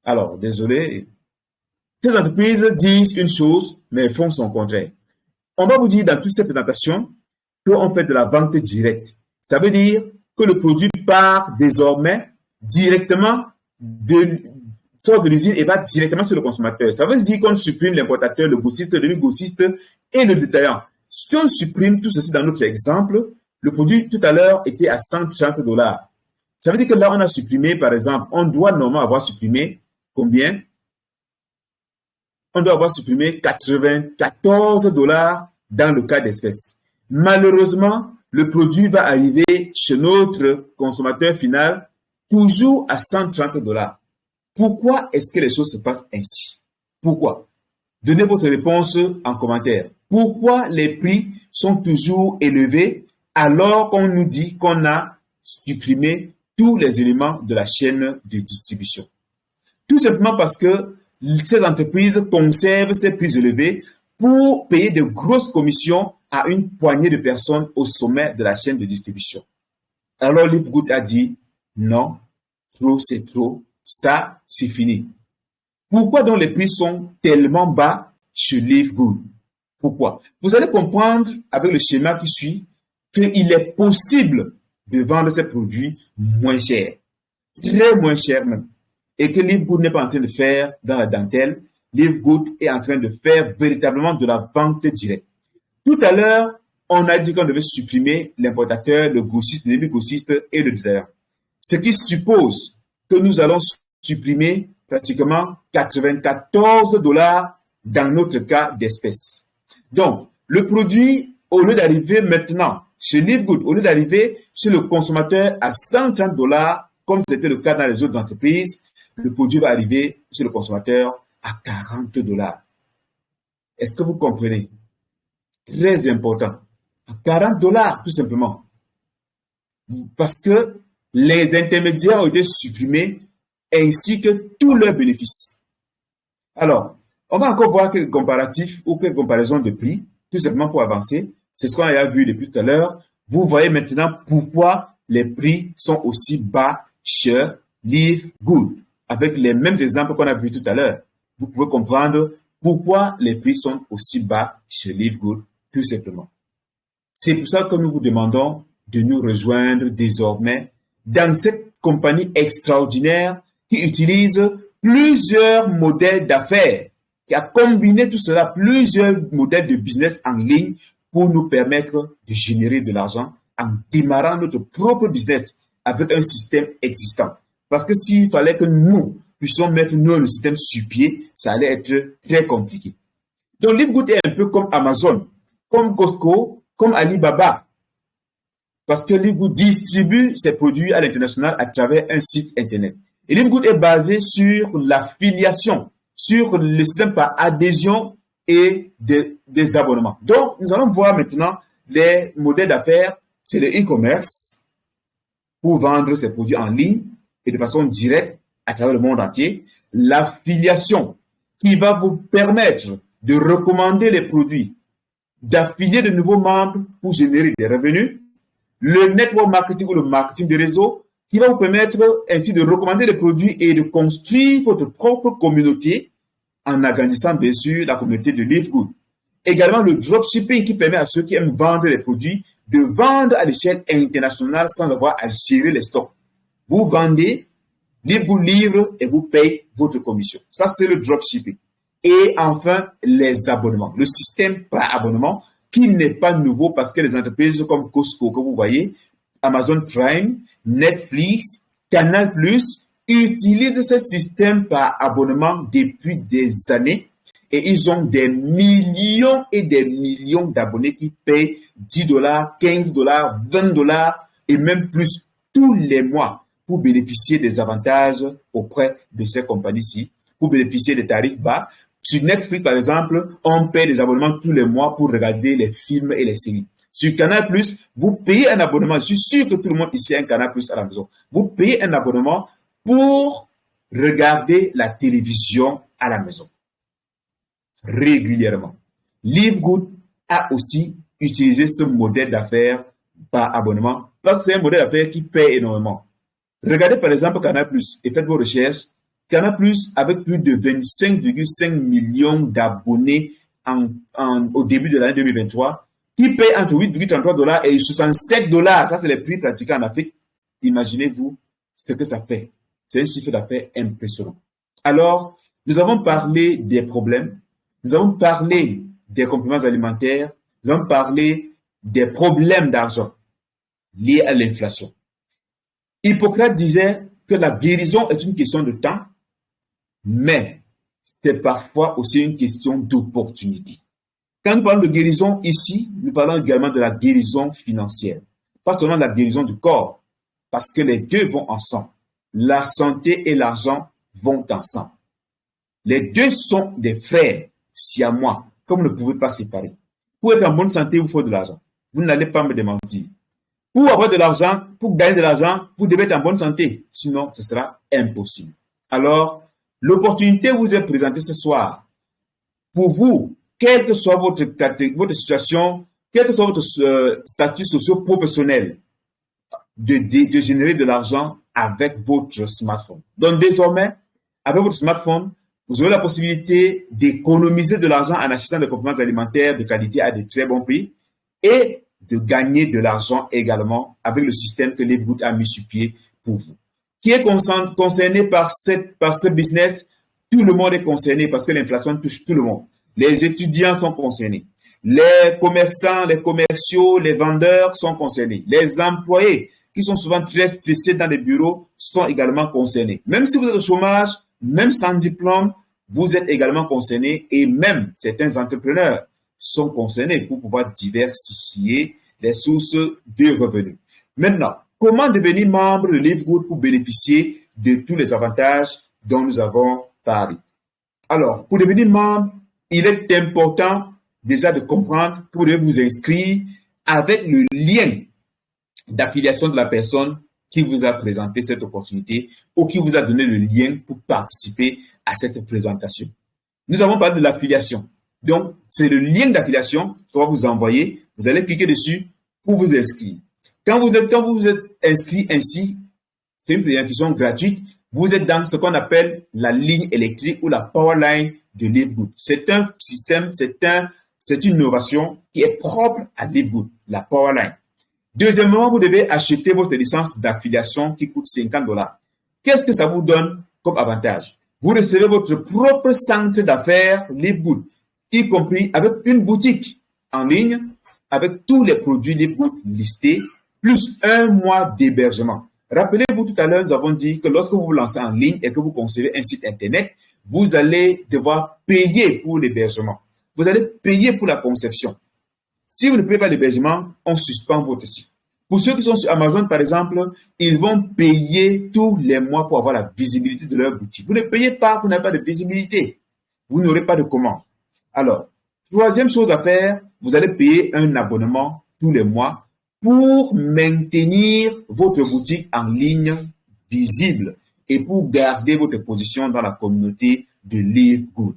Alors, désolé. Ces entreprises disent une chose, mais font son contraire. On va vous dire dans toutes ces présentations qu'on fait de la vente directe. Ça veut dire que le produit part désormais directement sort de l'usine et va directement sur le consommateur. Ça veut dire qu'on supprime l'importateur, le grossiste, le grossiste et le détaillant. Si on supprime tout ceci dans notre exemple, le produit tout à l'heure était à $130. Ça veut dire que là, on a supprimé, par exemple, on doit normalement avoir supprimé combien? On doit avoir supprimé $94 dans le cas d'espèce. Malheureusement, le produit va arriver chez notre consommateur final toujours à $130. Pourquoi est-ce que les choses se passent ainsi? Pourquoi? Donnez votre réponse en commentaire. Pourquoi les prix sont toujours élevés alors qu'on nous dit qu'on a supprimé tous les éléments de la chaîne de distribution? Tout simplement parce que ces entreprises conservent ces prix élevés pour payer de grosses commissions à une poignée de personnes au sommet de la chaîne de distribution. Alors Livegood a dit non, trop c'est trop, ça c'est fini. Pourquoi donc les prix sont tellement bas chez Livegood? Pourquoi? Vous allez comprendre avec le schéma qui suit qu'il est possible de vendre ces produits moins cher, très moins cher même, et que Livegood n'est pas en train de faire dans la dentelle. Livegood est en train de faire véritablement de la vente directe. Tout à l'heure, on a dit qu'on devait supprimer l'importateur, le grossiste, le grossiste et le détaillant. Ce qui suppose que nous allons supprimer pratiquement $94 dans notre cas d'espèce. Donc, le produit, au lieu d'arriver maintenant chez Livegood, au lieu d'arriver chez le consommateur à $130, comme c'était le cas dans les autres entreprises, le produit va arriver chez le consommateur à $40. Est-ce que vous comprenez? Très important. À $40, tout simplement. Parce que les intermédiaires ont été supprimés ainsi que tous leurs bénéfices. Alors, on va encore voir quelques comparatifs ou quelques comparaisons de prix, tout simplement pour avancer. C'est ce qu'on a vu depuis tout à l'heure. Vous voyez maintenant pourquoi les prix sont aussi bas chez Livegood. Avec les mêmes exemples qu'on a vus tout à l'heure, vous pouvez comprendre pourquoi les prix sont aussi bas chez Livegood, tout simplement. C'est pour ça que nous vous demandons de nous rejoindre désormais dans cette compagnie extraordinaire qui utilise plusieurs modèles d'affaires, qui a combiné tout cela, plusieurs modèles de business en ligne pour nous permettre de générer de l'argent en démarrant notre propre business avec un système existant. Parce que s'il fallait que nous puissions mettre le système sur pied, ça allait être très compliqué. Donc, Livegood est un peu comme Amazon, comme Costco, comme Alibaba. Parce que Livegood distribue ses produits à l'international à travers un site Internet. Et Livegood est basé sur l'affiliation, sur le système par adhésion et des abonnements. Donc, nous allons voir maintenant les modèles d'affaires. C'est le e-commerce pour vendre ses produits en ligne et de façon directe à travers le monde entier. L'affiliation qui va vous permettre de recommander les produits, d'affilier de nouveaux membres pour générer des revenus. Le network marketing ou le marketing de réseau qui va vous permettre ainsi de recommander les produits et de construire votre propre communauté en agrandissant bien sûr la communauté de Livegood. Également le dropshipping qui permet à ceux qui aiment vendre les produits de vendre à l'échelle internationale sans avoir à gérer les stocks. Vous vendez, Livegood livre et vous payez votre commission. Ça, c'est le dropshipping. Et enfin, les abonnements. Le système par abonnement qui n'est pas nouveau parce que les entreprises comme Costco, que vous voyez, Amazon Prime, Netflix, Canal+, utilisent ce système par abonnement depuis des années et ils ont des millions et des millions d'abonnés qui payent $10, $15, $20 et même plus tous les mois pour bénéficier des avantages auprès de ces compagnies-ci, pour bénéficier des tarifs bas. Sur Netflix, par exemple, on paie des abonnements tous les mois pour regarder les films et les séries. Sur Canal+, vous payez un abonnement. Je suis sûr que tout le monde ici a un Canal+ à la maison. Vous payez un abonnement pour regarder la télévision à la maison régulièrement. Livegood a aussi utilisé ce modèle d'affaires par abonnement parce que c'est un modèle d'affaires qui paie énormément. Regardez par exemple Canal+ et faites vos recherches. Canal+, avec plus de 25,5 millions d'abonnés au début de l'année 2023, qui paye entre 8,33 $ et 67 $. Ça, c'est les prix pratiqués en Afrique. Imaginez-vous ce que ça fait. C'est un chiffre d'affaires impressionnant. Alors, nous avons parlé des problèmes, nous avons parlé des compléments alimentaires, nous avons parlé des problèmes d'argent liés à l'inflation. Hippocrate disait que la guérison est une question de temps, mais c'est parfois aussi une question d'opportunité. Quand nous parlons de guérison ici, nous parlons également de la guérison financière, pas seulement de la guérison du corps, parce que les deux vont ensemble. La santé et l'argent vont ensemble. Les deux sont des frères siamois, comme vous ne pouvez pas séparer. Pour être en bonne santé, il vous faut de l'argent. Vous n'allez pas me démentir. Pour avoir de l'argent, pour gagner de l'argent, vous devez être en bonne santé. Sinon, ce sera impossible. Alors, l'opportunité vous est présentée ce soir. Pour vous, quelle que soit votre situation, quel que soit votre statut socio-professionnel, de générer de l'argent avec votre smartphone. Donc, désormais, avec votre smartphone, vous aurez la possibilité d'économiser de l'argent en achetant des compléments alimentaires de qualité à de très bons prix et de gagner de l'argent également avec le système que Livegood a mis sur pied pour vous. Qui est concerné par ce business? Tout le monde est concerné parce que l'inflation touche tout le monde. Les étudiants sont concernés. Les commerçants, les commerciaux, les vendeurs sont concernés. Les employés qui sont souvent très stressés dans les bureaux sont également concernés. Même si vous êtes au chômage, même sans diplôme, vous êtes également concernés et même certains entrepreneurs sont concernés pour pouvoir diversifier les sources de revenus. Maintenant, comment devenir membre de Livegood pour bénéficier de tous les avantages dont nous avons parlé? Alors, pour devenir membre, il est important déjà de comprendre que vous devez vous inscrire avec le lien d'affiliation de la personne qui vous a présenté cette opportunité ou qui vous a donné le lien pour participer à cette présentation. Nous avons parlé de l'affiliation. Donc, c'est le lien d'affiliation qu'on va vous envoyer. Vous allez cliquer dessus pour vous inscrire. Quand vous êtes inscrit ainsi, c'est une présentation gratuite. Vous êtes dans ce qu'on appelle la ligne électrique ou la power line de Livegood. C'est un système, c'est une innovation qui est propre à Livegood, la power line. Deuxièmement, vous devez acheter votre licence d'affiliation qui coûte 50 $. Qu'est-ce que ça vous donne comme avantage? Vous recevez votre propre centre d'affaires Livegood, y compris avec une boutique en ligne, avec tous les produits Livegood listés, plus 1 mois d'hébergement. Rappelez-vous, tout à l'heure, nous avons dit que lorsque vous vous lancez en ligne et que vous concevez un site Internet, vous allez devoir payer pour l'hébergement. Vous allez payer pour la conception. Si vous ne payez pas l'hébergement, on suspend votre site. Pour ceux qui sont sur Amazon, par exemple, ils vont payer tous les mois pour avoir la visibilité de leur boutique. Vous ne payez pas, vous n'avez pas de visibilité. Vous n'aurez pas de commande. Alors, troisième chose à faire, vous allez payer un abonnement tous les mois pour maintenir votre boutique en ligne visible et pour garder votre position dans la communauté de Livegood.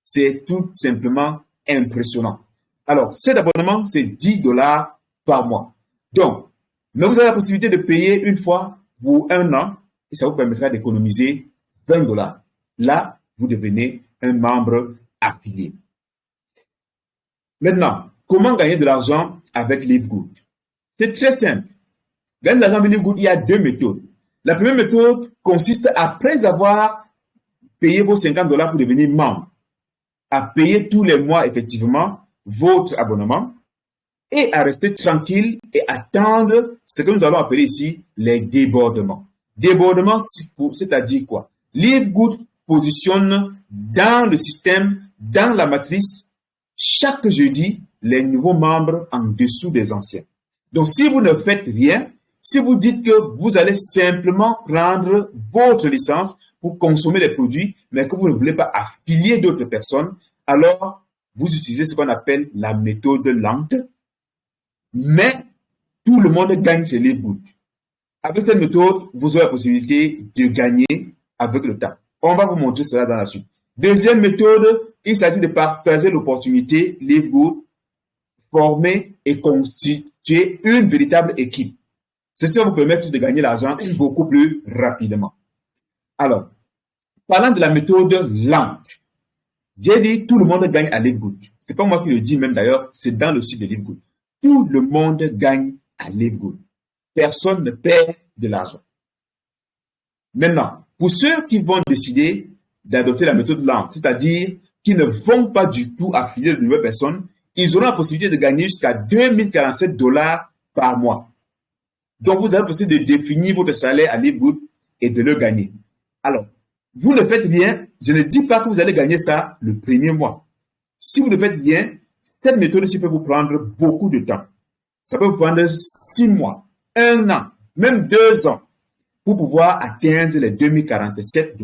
C'est tout simplement impressionnant. Alors, cet abonnement, c'est 10 $ par mois. Donc, mais vous avez la possibilité de payer une fois pour 1 an et ça vous permettra d'économiser 20 $. Là, vous devenez un membre affilié. Maintenant, comment gagner de l'argent avec Livegood? C'est très simple. Gagner de l'argent avec Livegood, il y a 2 méthodes. La première méthode consiste, après avoir payé vos 50 $ pour devenir membre, à payer tous les mois, effectivement, votre abonnement et à rester tranquille et attendre ce que nous allons appeler ici les débordements. Débordements, c'est-à-dire quoi? Livegood positionne dans le système, dans la matrice, chaque jeudi, les nouveaux membres en dessous des anciens. Donc, si vous ne faites rien, si vous dites que vous allez simplement prendre votre licence pour consommer les produits, mais que vous ne voulez pas affilier d'autres personnes, alors vous utilisez ce qu'on appelle la méthode lente, mais tout le monde gagne chez Livegood. Avec cette méthode, vous aurez la possibilité de gagner avec le temps. On va vous montrer cela dans la suite. Deuxième méthode, il s'agit de partager l'opportunité Livegood, former et constituer une véritable équipe. Ceci va vous permettre de gagner l'argent beaucoup plus rapidement. Alors, parlant de la méthode lente, j'ai dit tout le monde gagne à Livegood. Ce n'est pas moi qui le dis même d'ailleurs, c'est dans le site de Livegood. Tout le monde gagne à Live Good. Personne ne perd de l'argent. Maintenant, pour ceux qui vont décider d'adopter la méthode LAMP, c'est-à-dire qui ne vont pas du tout affilier de nouvelles personnes, ils auront la possibilité de gagner jusqu'à $2047 par mois. Donc, vous avez la possibilité de définir votre salaire à Live Good et de le gagner. Alors, vous ne faites rien, je ne dis pas que vous allez gagner ça le premier mois. Si vous ne faites rien, cette méthode-ci peut vous prendre beaucoup de temps. Ça peut vous prendre 6 mois, 1 an, même 2 ans pour pouvoir atteindre les $2047.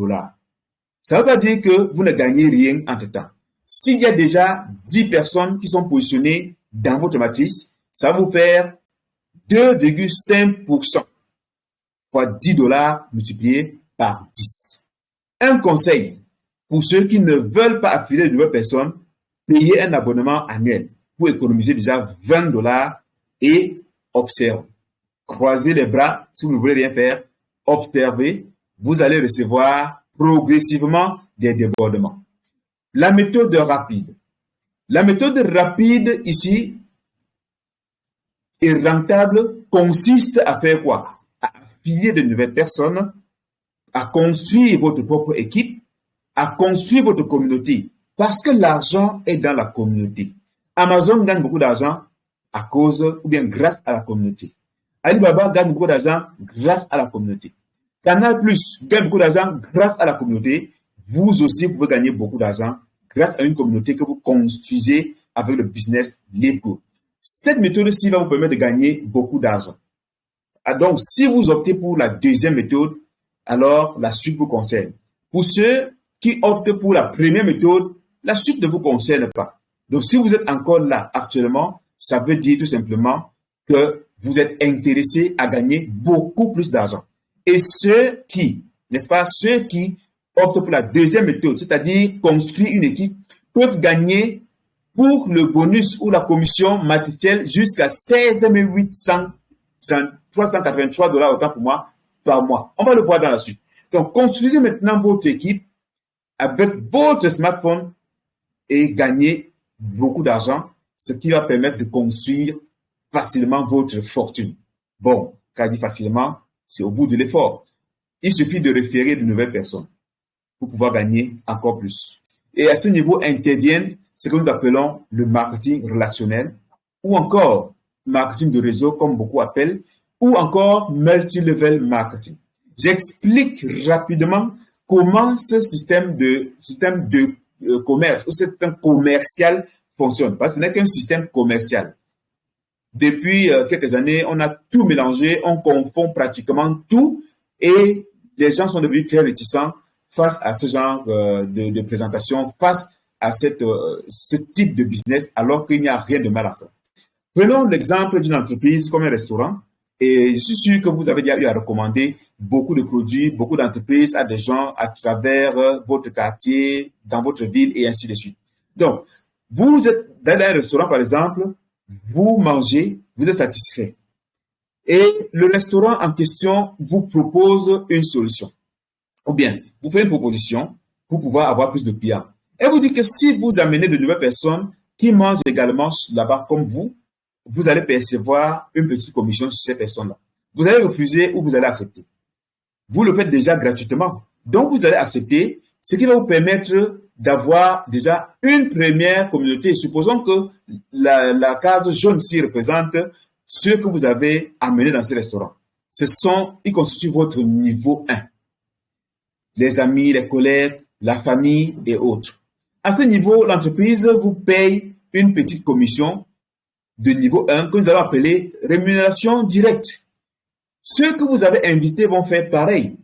Ça ne veut pas dire que vous ne gagnez rien entre-temps. S'il y a déjà 10 personnes qui sont positionnées dans votre matrice, ça va vous faire 2,5% fois $10 multiplié par 10. Un conseil pour ceux qui ne veulent pas affilier de nouvelles personnes, payez un abonnement annuel pour économiser déjà $20 et observez. Croisez les bras si vous ne voulez rien faire. Observez, vous allez recevoir progressivement des débordements. La méthode rapide. La méthode rapide ici est rentable, consiste à faire quoi? À affilier de nouvelles personnes, à construire votre propre équipe, à construire votre communauté. Parce que l'argent est dans la communauté. Amazon gagne beaucoup d'argent à cause ou bien grâce à la communauté. Alibaba gagne beaucoup d'argent grâce à la communauté. Canal Plus gagne beaucoup d'argent grâce à la communauté. Vous aussi, vous pouvez gagner beaucoup d'argent grâce à une communauté que vous construisez avec le business Live Good. Cette méthode-ci va vous permettre de gagner beaucoup d'argent. Donc, si vous optez pour la deuxième méthode, alors la suite vous concerne. Pour ceux qui optent pour la première méthode, la suite ne vous concerne pas. Donc, si vous êtes encore là actuellement, ça veut dire tout simplement que vous êtes intéressé à gagner beaucoup plus d'argent. Et ceux qui, n'est-ce pas, ceux qui optent pour la deuxième méthode, c'est-à-dire construire une équipe, peuvent gagner pour le bonus ou la commission matricielle jusqu'à 16 383 $ autant pour moi par mois. On va le voir dans la suite. Donc, construisez maintenant votre équipe avec votre smartphone et gagnez beaucoup d'argent, ce qui va permettre de construire facilement votre fortune. Bon, quand je dis facilement, c'est au bout de l'effort. Il suffit de référer de nouvelles personnes pour pouvoir gagner encore plus. Et à ce niveau interviennent ce que nous appelons le marketing relationnel ou encore marketing de réseau, comme beaucoup appellent, ou encore multi-level marketing. J'explique rapidement comment ce système de commerce ou système commercial fonctionne. Parce que ce n'est qu'un système commercial. Depuis quelques années, on a tout mélangé, on confond pratiquement tout et les gens sont devenus très réticents face à ce genre de présentation, face à ce type de business, alors qu'il n'y a rien de mal à ça. Prenons l'exemple d'une entreprise comme un restaurant et je suis sûr que vous avez déjà eu à recommander beaucoup de produits, beaucoup d'entreprises à des gens à travers votre quartier, dans votre ville et ainsi de suite. Donc, vous êtes dans un restaurant, par exemple, vous mangez, vous êtes satisfait. Et le restaurant en question vous propose une solution. Ou bien, vous faites une proposition pour pouvoir avoir plus de clients. Et vous dites que si vous amenez de nouvelles personnes qui mangent également là-bas comme vous allez percevoir une petite commission sur ces personnes-là. Vous allez refuser ou vous allez accepter. Vous le faites déjà gratuitement. Donc, vous allez accepter, ce qui va vous permettre d'avoir déjà une première communauté. Supposons que la case jaune ici représente ceux que vous avez amenés dans ce restaurant. Ils constituent votre niveau 1. Les amis, les collègues, la famille et autres. À ce niveau, l'entreprise vous paye une petite commission de niveau 1 que nous allons appeler rémunération directe. Ceux que vous avez invités vont faire pareil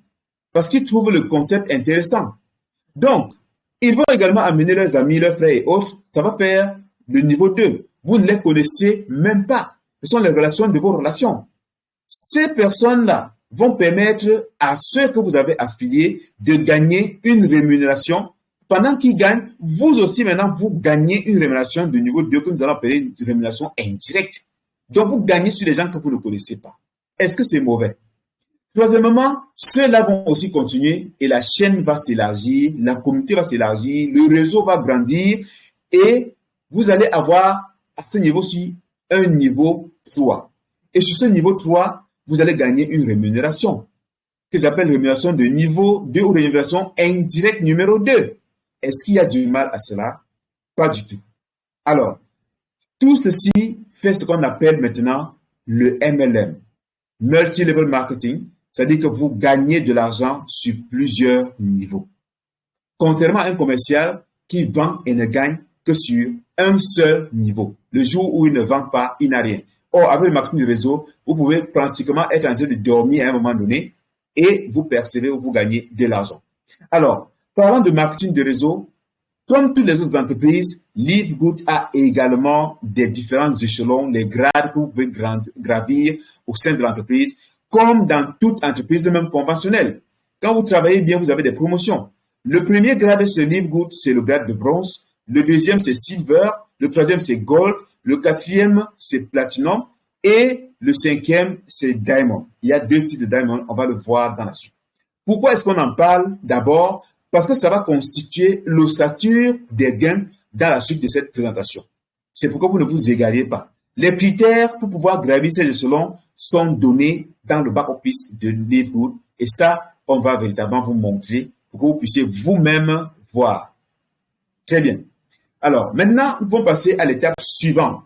parce qu'ils trouvent le concept intéressant. Donc, ils vont également amener leurs amis, leurs frères et autres. Ça va faire le niveau 2. Vous ne les connaissez même pas. Ce sont les relations de vos relations. Ces personnes-là vont permettre à ceux que vous avez affiliés de gagner une rémunération. Pendant qu'ils gagnent, vous aussi maintenant, vous gagnez une rémunération de niveau 2 que nous allons appeler une rémunération indirecte. Donc, vous gagnez sur les gens que vous ne connaissez pas. Est-ce que c'est mauvais? Troisièmement, ceux-là vont aussi continuer et la chaîne va s'élargir, la communauté va s'élargir, le réseau va grandir et vous allez avoir à ce niveau-ci un niveau 3. Et sur ce niveau 3, vous allez gagner une rémunération que j'appelle rémunération de niveau 2 ou rémunération indirecte numéro 2. Est-ce qu'il y a du mal à cela? Pas du tout. Alors, tout ceci fait ce qu'on appelle maintenant le MLM, Multi-Level Marketing, c'est-à-dire que vous gagnez de l'argent sur plusieurs niveaux. Contrairement à un commercial qui vend et ne gagne que sur un seul niveau. Le jour où il ne vend pas, il n'a rien. Or, avec le marketing de réseau, vous pouvez pratiquement être en train de dormir à un moment donné et vous percevez ou vous gagnez de l'argent. Alors, parlant de marketing de réseau, comme toutes les autres entreprises, Livegood a également des différents échelons, les grades que vous pouvez gravir au sein de l'entreprise, comme dans toute entreprise, même conventionnelle. Quand vous travaillez bien, vous avez des promotions. Le premier grade chez Livegood, c'est le grade de bronze. Le deuxième, c'est silver. Le troisième, c'est gold. Le quatrième, c'est platinum. Et le cinquième, c'est diamond. Il y a 2 types de diamond. On va le voir dans la suite. Pourquoi est-ce qu'on en parle? D'abord, parce que ça va constituer l'ossature des gains dans la suite de cette présentation. C'est pourquoi vous ne vous égarez pas. Les critères pour pouvoir gravir ces échelons sont donnés dans le back-office de Livegood. Et ça, on va véritablement vous montrer pour que vous puissiez vous-même voir. Très bien. Alors, maintenant, nous allons passer à l'étape suivante.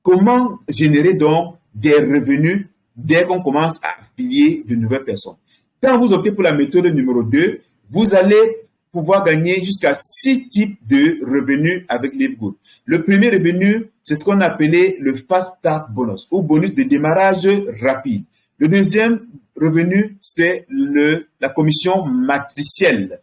Comment générer donc des revenus dès qu'on commence à affilier de nouvelles personnes? Quand vous optez pour la méthode numéro 2, vous allez pouvoir gagner jusqu'à 6 types de revenus avec Livegood. Le premier revenu, c'est ce qu'on appelait le Fast Start Bonus ou bonus de démarrage rapide. Le deuxième revenu, c'est la commission matricielle.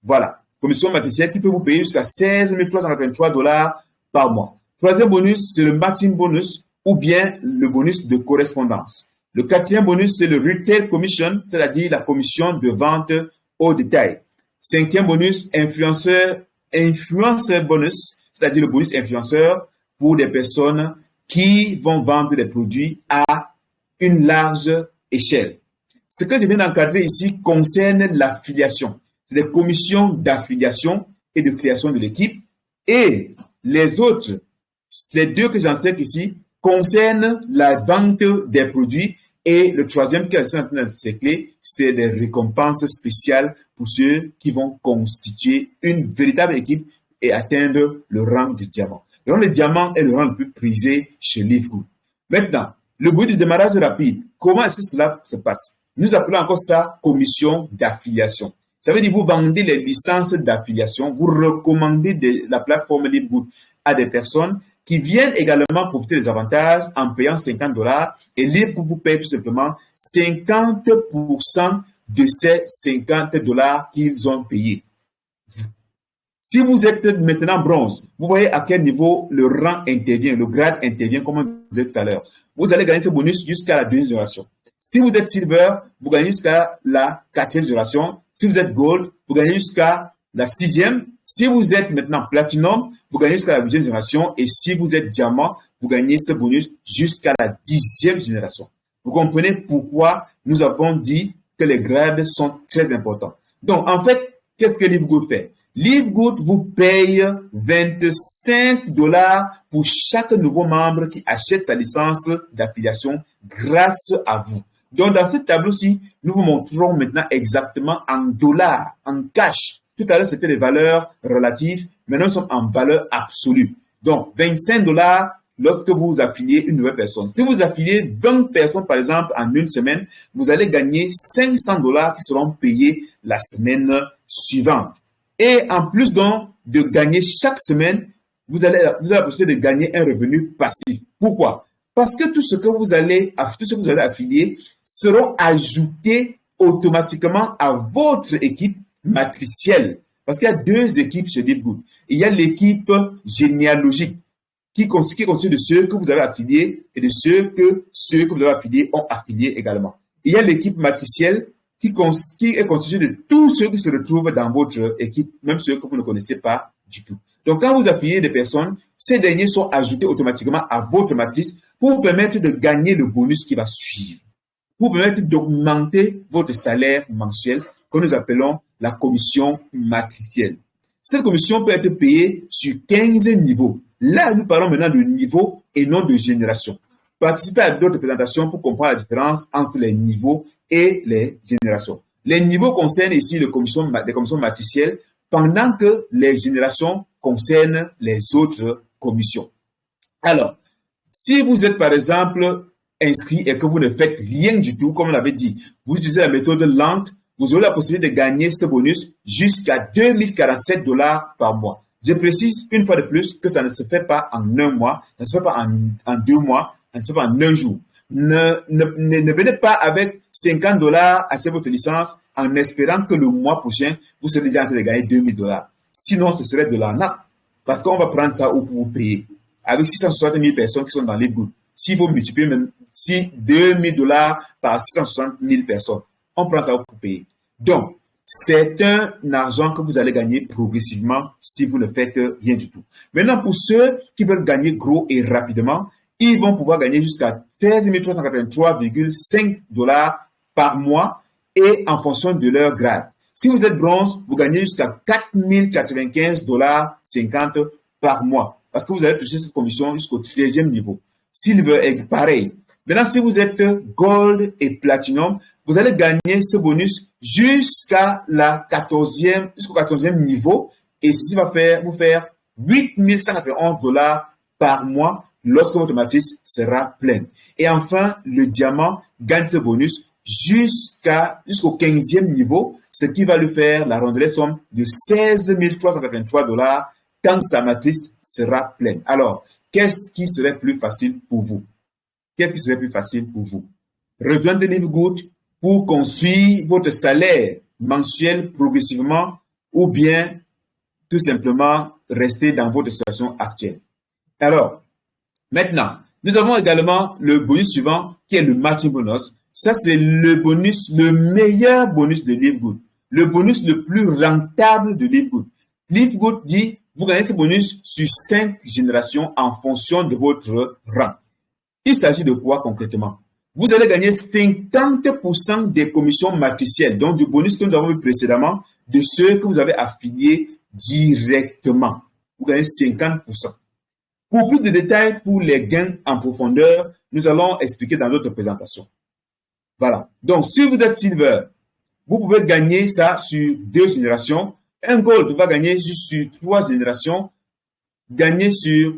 Voilà, commission matricielle qui peut vous payer jusqu'à 16 383 $ par mois. Troisième bonus, c'est le matching bonus ou bien le bonus de correspondance. Le quatrième bonus, c'est le Retail Commission, c'est-à-dire la commission de vente au détail. Cinquième bonus, influenceur bonus, c'est-à-dire le bonus influenceur pour des personnes qui vont vendre des produits à une large échelle. Ce que je viens d'encadrer ici concerne l'affiliation. C'est des commissions d'affiliation et de création de l'équipe. Et les autres, les 2 que j'enseigne ici, concernent la vente des produits. Et le troisième qui est en train de s'éclairer, c'est les récompenses spéciales pour ceux qui vont constituer une véritable équipe et atteindre le rang de diamant. Le rang de diamant est le rang le plus prisé chez Livegood. Maintenant, le bonus de démarrage rapide, comment est-ce que cela se passe? Nous appelons encore ça commission d'affiliation. Ça veut dire que vous vendez les licences d'affiliation, vous recommandez la plateforme Livegood à des personnes qui viennent également profiter des avantages en payant 50 $ et Livegood vous paye tout simplement 50% de ces 50 $ qu'ils ont payés. Si vous êtes maintenant bronze, vous voyez à quel niveau le rang intervient, le grade intervient, comme on disait tout à l'heure. Vous allez gagner ce bonus jusqu'à la 2e génération. Si vous êtes silver, vous gagnez jusqu'à la 4e génération. Si vous êtes gold, vous gagnez jusqu'à la 6e. Si vous êtes maintenant platinum, vous gagnez jusqu'à la 8e génération. Et si vous êtes diamant, vous gagnez ce bonus jusqu'à la 10e génération. Vous comprenez pourquoi nous avons dit que les grades sont très importants. Donc, en fait, qu'est-ce que Livegood fait? Livegood vous paye 25 $ pour chaque nouveau membre qui achète sa licence d'affiliation grâce à vous. Donc, dans ce tableau-ci, nous vous montrerons maintenant exactement en dollars, en cash. Tout à l'heure, c'était les valeurs relatives. Maintenant, nous sommes en valeur absolue. Donc, 25 $ lorsque vous affiliez une nouvelle personne. Si vous affiliez 20 personnes, par exemple, en une semaine, vous allez gagner 500 $ qui seront payés la semaine suivante. Et en plus donc de gagner chaque semaine, vous avez la possibilité de gagner un revenu passif. Pourquoi? Parce que tout ce que vous allez affilier seront ajoutés automatiquement à votre équipe matricielle. Parce qu'il y a 2 équipes chez Livegood. Il y a l'équipe généalogique qui constitue de ceux que vous avez affiliés et de ceux que vous avez affiliés ont affiliés également. Il y a l'équipe matricielle qui est constituée de tous ceux qui se retrouvent dans votre équipe, même ceux que vous ne connaissez pas du tout. Donc, quand vous affiliez des personnes, ces derniers sont ajoutés automatiquement à votre matrice pour vous permettre de gagner le bonus qui va suivre, pour vous permettre d'augmenter votre salaire mensuel que nous appelons la commission matricielle. Cette commission peut être payée sur 15 niveaux. Là, nous parlons maintenant de niveau et non de génération. Participez à d'autres présentations pour comprendre la différence entre les niveaux et les générations. Les niveaux concernent ici les commissions matricielles, pendant que les générations concernent les autres commissions. Alors, si vous êtes par exemple inscrit et que vous ne faites rien du tout, comme on l'avait dit, vous utilisez la méthode lente, vous aurez la possibilité de gagner ce bonus jusqu'à 2047 $ par mois. Je précise une fois de plus que ça ne se fait pas en un mois, ça ne se fait pas en 2 mois, ça ne se fait pas en un jour. Ne venez pas avec 50 $ à votre licence en espérant que le mois prochain, vous serez déjà en train de gagner 2000 $. Sinon, ce serait de l'arnaque. Parce qu'on va prendre ça où pour vous payer. Avec 660 000 personnes qui sont dans les gouttes. Si vous multipliez même si 2000 $ par 660 000 personnes, on prend ça pour payer. Donc, c'est un argent que vous allez gagner progressivement si vous ne faites rien du tout. Maintenant, pour ceux qui veulent gagner gros et rapidement, ils vont pouvoir gagner jusqu'à 13 383,5 $ par mois et en fonction de leur grade. Si vous êtes bronze, vous gagnez jusqu'à 4 095,50 $ par mois parce que vous allez toucher cette commission jusqu'au 13e niveau. Silver est pareil. Maintenant, si vous êtes gold et platinum, vous allez gagner ce bonus jusqu'au 14e niveau et ceci va vous faire 8 191 $ par mois lorsque votre matrice sera pleine. Et enfin, le diamant gagne ce bonus jusqu'au 15e niveau, ce qui va lui faire la rondelette somme de 16 383 $ quand sa matrice sera pleine. Alors, qu'est-ce qui serait plus facile pour vous? Qu'est-ce qui serait plus facile pour vous? Rejoindre Livegood pour construire votre salaire mensuel progressivement ou bien tout simplement rester dans votre situation actuelle. Alors, maintenant, nous avons également le bonus suivant qui est le matching bonus. Ça, c'est le bonus, le meilleur bonus de Livegood, le bonus le plus rentable de Livegood. Livegood dit, vous gagnez ce bonus sur 5 générations en fonction de votre rang. Il s'agit de quoi concrètement? Vous allez gagner 50% des commissions matricielles, donc du bonus que nous avons vu précédemment, de ceux que vous avez affiliés directement. Vous gagnez 50%. Pour plus de détails pour les gains en profondeur, nous allons expliquer dans notre présentation. Voilà. Donc, si vous êtes silver, vous pouvez gagner ça sur 2 générations. Un gold va gagner juste sur 3 générations, gagner sur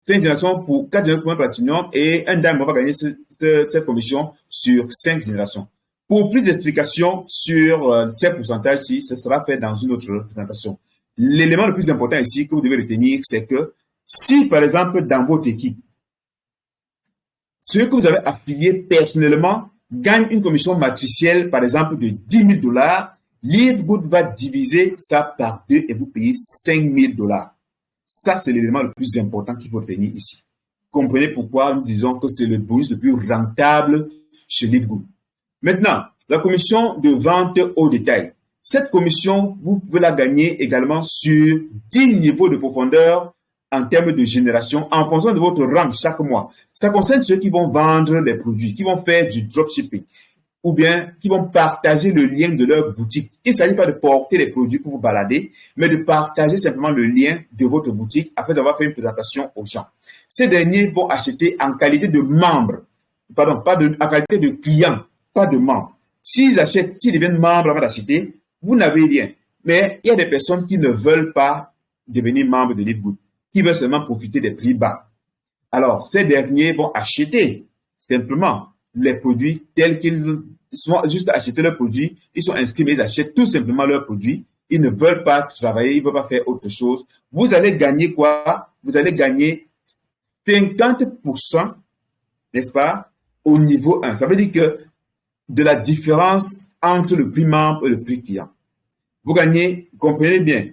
5 générations pour 4 générations pour un platinum et un diamond va gagner cette commission sur 5 générations. Pour plus d'explications sur ces pourcentages-ci, ce sera fait dans une autre présentation. L'élément le plus important ici que vous devez retenir, c'est que si, par exemple, dans votre équipe, ceux que vous avez affiliés personnellement gagnent une commission matricielle, par exemple, de 10 000 $, Livegood va diviser ça par 2 et vous payez 5 000 $. Ça, c'est l'élément le plus important qu'il faut retenir ici. Comprenez pourquoi nous disons que c'est le bonus le plus rentable chez Livegood. Maintenant, la commission de vente au détail. Cette commission, vous pouvez la gagner également sur 10 niveaux de profondeur en termes de génération, en fonction de votre rang chaque mois. Ça concerne ceux qui vont vendre des produits, qui vont faire du dropshipping, ou bien qui vont partager le lien de leur boutique. Il ne s'agit pas de porter les produits pour vous balader, mais de partager simplement le lien de votre boutique après avoir fait une présentation aux gens. Ces derniers vont acheter en qualité de membres, pardon, en qualité de clients, pas de membres. S'ils deviennent membres avant d'acheter, vous n'avez rien. Mais il y a des personnes qui ne veulent pas devenir membres de Livegood, qui veulent seulement profiter des prix bas. Alors, ces derniers vont acheter simplement les produits tels qu'ils sont juste acheter leurs produits. Ils sont inscrits, mais ils achètent tout simplement leurs produits. Ils ne veulent pas travailler, ils ne veulent pas faire autre chose. Vous allez gagner quoi? Vous allez gagner 50%, n'est-ce pas, au niveau 1. Ça veut dire que de la différence entre le prix membre et le prix client. Vous gagnez, comprenez bien,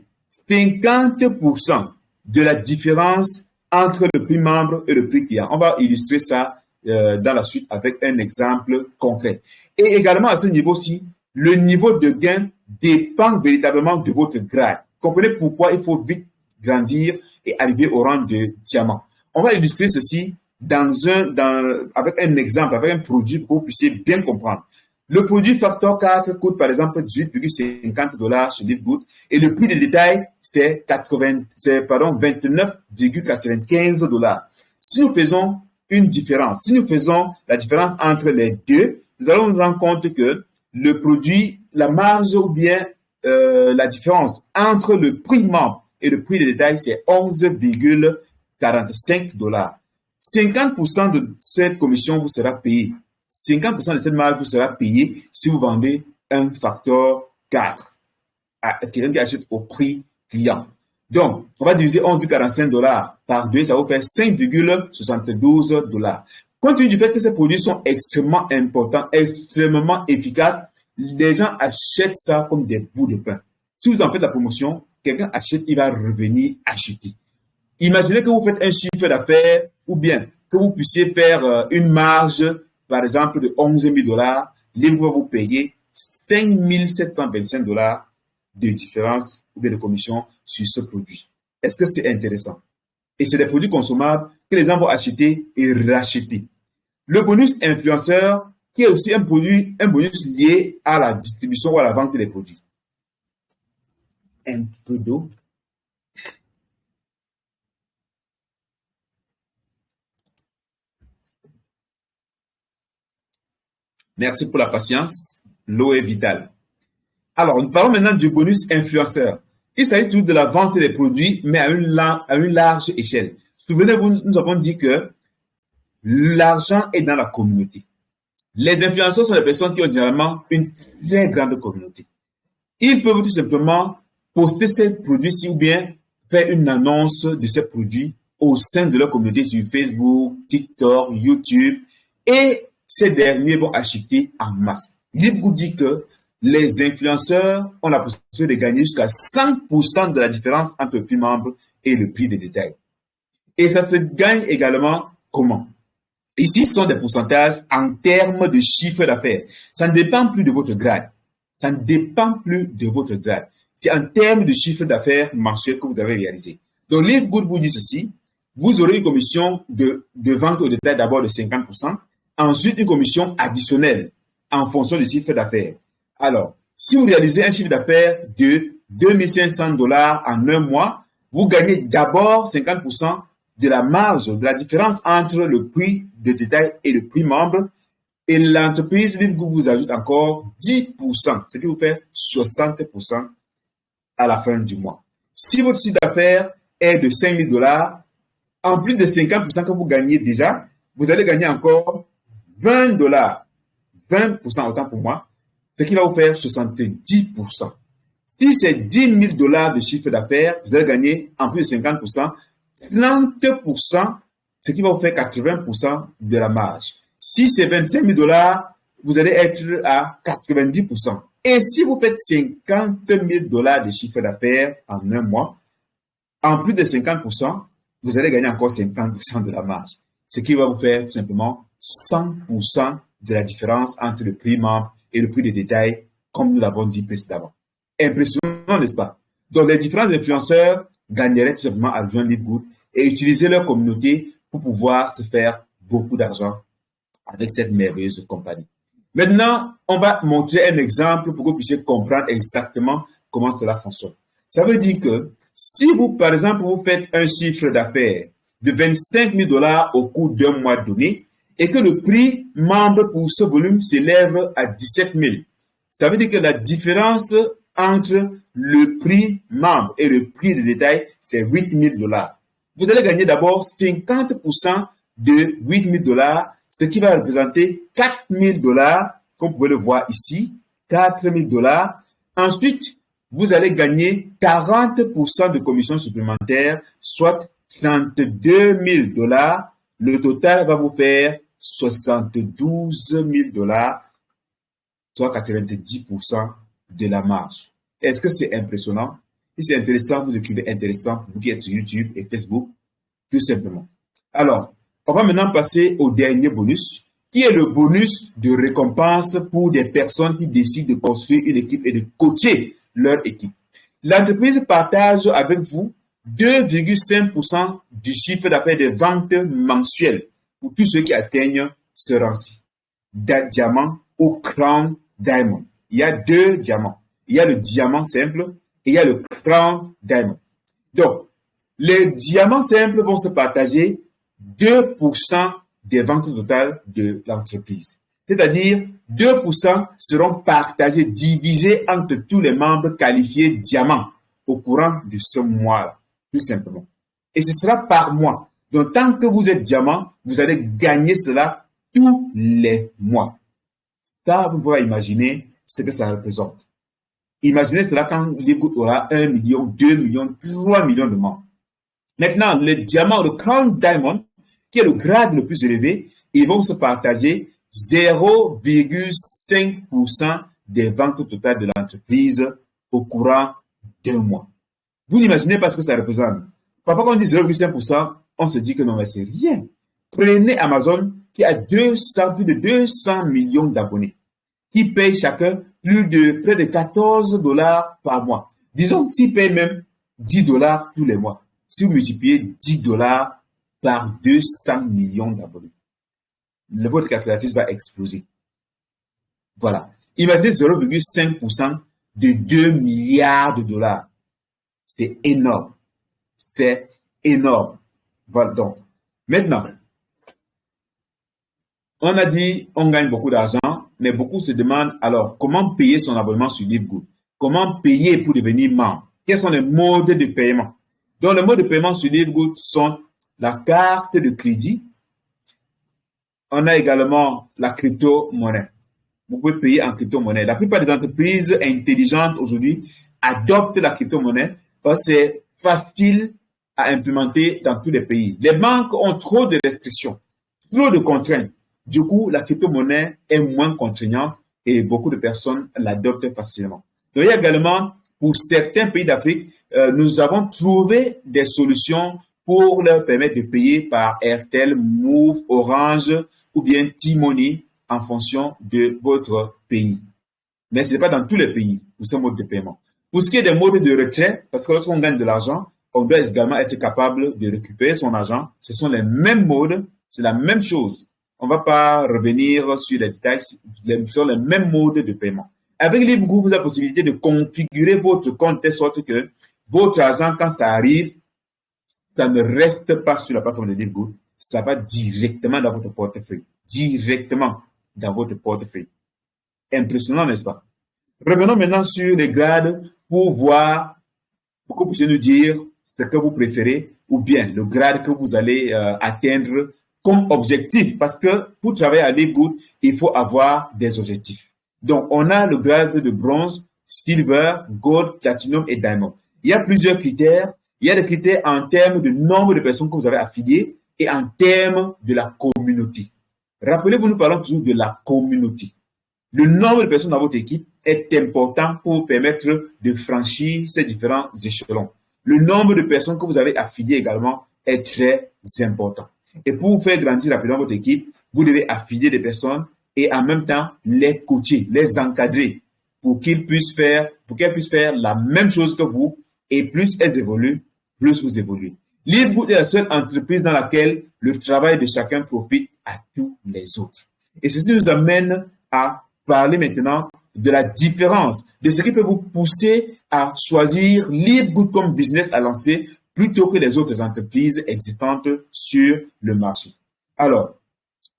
50% de la différence entre le prix membre et le prix client. On va illustrer ça dans la suite avec un exemple concret. Et également à ce niveau-ci, le niveau de gain dépend véritablement de votre grade. Comprenez pourquoi il faut vite grandir et arriver au rang de diamant. On va illustrer ceci avec un exemple, avec un produit pour que vous puissiez bien comprendre. Le produit facteur 4 coûte par exemple 18,50 $ chez Livegood et le prix de détail c'est 29,95 $. Si nous faisons une différence, si nous faisons la différence entre les deux, nous allons nous rendre compte que le produit, la marge ou bien la différence entre le prix membre et le prix de détail, c'est 11,45 $. 50% de cette commission vous sera payée. 50% de cette marge vous sera payée si vous vendez un facteur 4 à quelqu'un qui achète au prix client. Donc, on va diviser 11,45 $ par 2, ça va vous faire 5,72 $. Compte tenu du fait que ces produits sont extrêmement importants, extrêmement efficaces, les gens achètent ça comme des bouts de pain. Si vous en faites la promotion, quelqu'un achète, il va revenir acheter. Imaginez que vous faites un chiffre d'affaires ou bien que vous puissiez faire une marge, par exemple, de 11 000 $. Livegood va vous payer 5 725 $ de différence ou bien de commission sur ce produit. Est-ce que c'est intéressant? Et c'est des produits consommables que les gens vont acheter et racheter. Le bonus influenceur, qui est aussi un bonus lié à la distribution ou à la vente des produits. Un peu d'eau. Merci pour la patience. L'eau est vitale. Alors, nous parlons maintenant du bonus influenceur. Il s'agit toujours de la vente des produits, mais à une large échelle. Souvenez-vous, nous avons dit que l'argent est dans la communauté. Les influenceurs sont des personnes qui ont généralement une très grande communauté. Ils peuvent tout simplement poster ces produits-ci ou bien faire une annonce de ces produits au sein de leur communauté sur Facebook, TikTok, YouTube et ces derniers vont acheter en masse. Livegood dit que les influenceurs ont la possibilité de gagner jusqu'à 100% de la différence entre le prix membre et le prix de détail. Et ça se gagne également comment? Ici, ce sont des pourcentages en termes de chiffre d'affaires. Ça ne dépend plus de votre grade. Ça ne dépend plus de votre grade. C'est en termes de chiffre d'affaires mensuel que vous avez réalisé. Donc, Livegood vous dit ceci. Vous aurez une commission de vente au détail d'abord de 50%. Ensuite, une commission additionnelle en fonction du chiffre d'affaires. Alors, si vous réalisez un chiffre d'affaires de 2 500 $ en un mois, vous gagnez d'abord 50% de la marge, de la différence entre le prix de détail et le prix membre. Et l'entreprise Livegood vous ajoute encore 10%, ce qui vous fait 60% à la fin du mois. Si votre chiffre d'affaires est de 5 000 $, en plus de 50% que vous gagnez déjà, vous allez gagner encore 20 $, 20% autant pour moi, ce qui va vous faire 70%. Si c'est 10 000 $ de chiffre d'affaires, vous allez gagner en plus de 50%, 30%, ce qui va vous faire 80% de la marge. Si c'est 25 000 $, vous allez être à 90%. Et si vous faites 50 000 $ de chiffre d'affaires en un mois, en plus de 50%, vous allez gagner encore 50% de la marge. Ce qui va vous faire tout simplement 100% de la différence entre le prix membre et le prix de détail, comme nous l'avons dit précédemment. Impressionnant, n'est-ce pas? Donc, les différents influenceurs gagneraient tout simplement à rejoindre Livegood et utiliser leur communauté pour pouvoir se faire beaucoup d'argent avec cette merveilleuse compagnie. Maintenant, on va montrer un exemple pour que vous puissiez comprendre exactement comment cela fonctionne. Ça veut dire que si vous, par exemple, vous faites un chiffre d'affaires de 25 000 $ au cours d'un mois donné et que le prix membre pour ce volume s'élève à 17 000, ça veut dire que la différence entre le prix membre et le prix de détail, c'est 8 000 $. Vous allez gagner d'abord 50% de 8 000 $, ce qui va représenter 4 000 $, comme vous pouvez le voir ici, 4 000 $. Ensuite, vous allez gagner 40% de commission supplémentaire, soit 32 000 $. Le total va vous faire 72 000 $, soit 90% de la marge. Est-ce que c'est impressionnant? Si c'est intéressant, vous écrivez intéressant, vous qui êtes sur YouTube et Facebook, tout simplement. Alors, on va maintenant passer au dernier bonus, qui est le bonus de récompense pour des personnes qui décident de construire une équipe et de coacher leur équipe. L'entreprise partage avec vous 2,5% du chiffre d'affaires des ventes mensuelles pour tous ceux qui atteignent ce rang-ci. Diamant, ou Crown Diamond. Il y a deux diamants. Il y a le diamant simple et il y a le Crown Diamond. Donc, les diamants simples vont se partager 2% des ventes totales de l'entreprise. C'est-à-dire, 2% seront partagés, divisés entre tous les membres qualifiés diamants au courant de ce mois-là, tout simplement. Et ce sera par mois. Donc, tant que vous êtes diamant, vous allez gagner cela tous les mois. Ça, vous pouvez imaginer ce que ça représente. Imaginez cela quand Livegood aura 1 million, 2 millions, 3 millions de membres. Maintenant, le diamant, le Crown Diamond, qui est le grade le plus élevé, ils vont se partager 0,5% des ventes totales de l'entreprise au courant d'un mois. Vous n'imaginez pas ce que ça représente. Parfois, quand on dit 0,5%, on se dit que non, mais c'est rien. Prenez Amazon qui a plus de 200 millions d'abonnés, qui payent chacun près de 14 $ par mois. Disons, s'ils payent même 10 $ tous les mois, si vous multipliez 10 $ par 200 millions d'abonnés, votre calculatrice va exploser. Voilà. Imaginez 0,5% de 2 milliards de dollars. C'est énorme. C'est énorme. Voilà. Donc, maintenant, on a dit on gagne beaucoup d'argent, mais beaucoup se demandent alors comment payer son abonnement sur Livegood? Comment payer pour devenir membre? Quels sont les modes de paiement? Donc, les modes de paiement sur Livegood sont la carte de crédit. On a également la crypto-monnaie. Vous pouvez payer en crypto-monnaie. La plupart des entreprises intelligentes aujourd'hui adoptent la crypto-monnaie parce que c'est facile à implémenter dans tous les pays. Les banques ont trop de restrictions, trop de contraintes. Du coup, la crypto-monnaie est moins contraignante et beaucoup de personnes l'adoptent facilement. Donc, il y a également, pour certains pays d'Afrique, nous avons trouvé des solutions pour leur permettre de payer par Airtel, Move, Orange ou bien T-Money en fonction de votre pays. Mais ce n'est pas dans tous les pays pour ce mode de paiement. Pour ce qui est des modes de retrait, parce que lorsqu'on gagne de l'argent, on doit également être capable de récupérer son argent. Ce sont les mêmes modes, c'est la même chose. On ne va pas revenir sur les détails, sur les mêmes modes de paiement. Avec Livegood, vous avez la possibilité de configurer votre compte de sorte que votre argent, quand ça arrive, ça ne reste pas sur la plateforme de Livegood, ça va directement dans votre portefeuille. Directement dans votre portefeuille. Impressionnant, n'est-ce pas? Revenons maintenant sur les grades pour voir, pour que vous puissiez nous dire ce que vous préférez ou bien le grade que vous allez atteindre comme objectif. Parce que pour travailler à Livegood, il faut avoir des objectifs. Donc, on a le grade de bronze, silver, gold, platinum et diamond. Il y a plusieurs critères. Il y a des critères en termes de nombre de personnes que vous avez affiliées et en termes de la communauté. Rappelez-vous, nous parlons toujours de la communauté. Le nombre de personnes dans votre équipe est important pour vous permettre de franchir ces différents échelons. Le nombre de personnes que vous avez affiliées également est très important. Et pour vous faire grandir rapidement votre équipe, vous devez affilier des personnes et en même temps les coacher, les encadrer pour qu'elles puissent faire la même chose que vous et plus elles évoluent, plus vous évoluez. Livegood est la seule entreprise dans laquelle le travail de chacun profite à tous les autres. Et ceci nous amène à parler maintenant de la différence, de ce qui peut vous pousser à choisir Livegood comme business à lancer plutôt que les autres entreprises existantes sur le marché. Alors,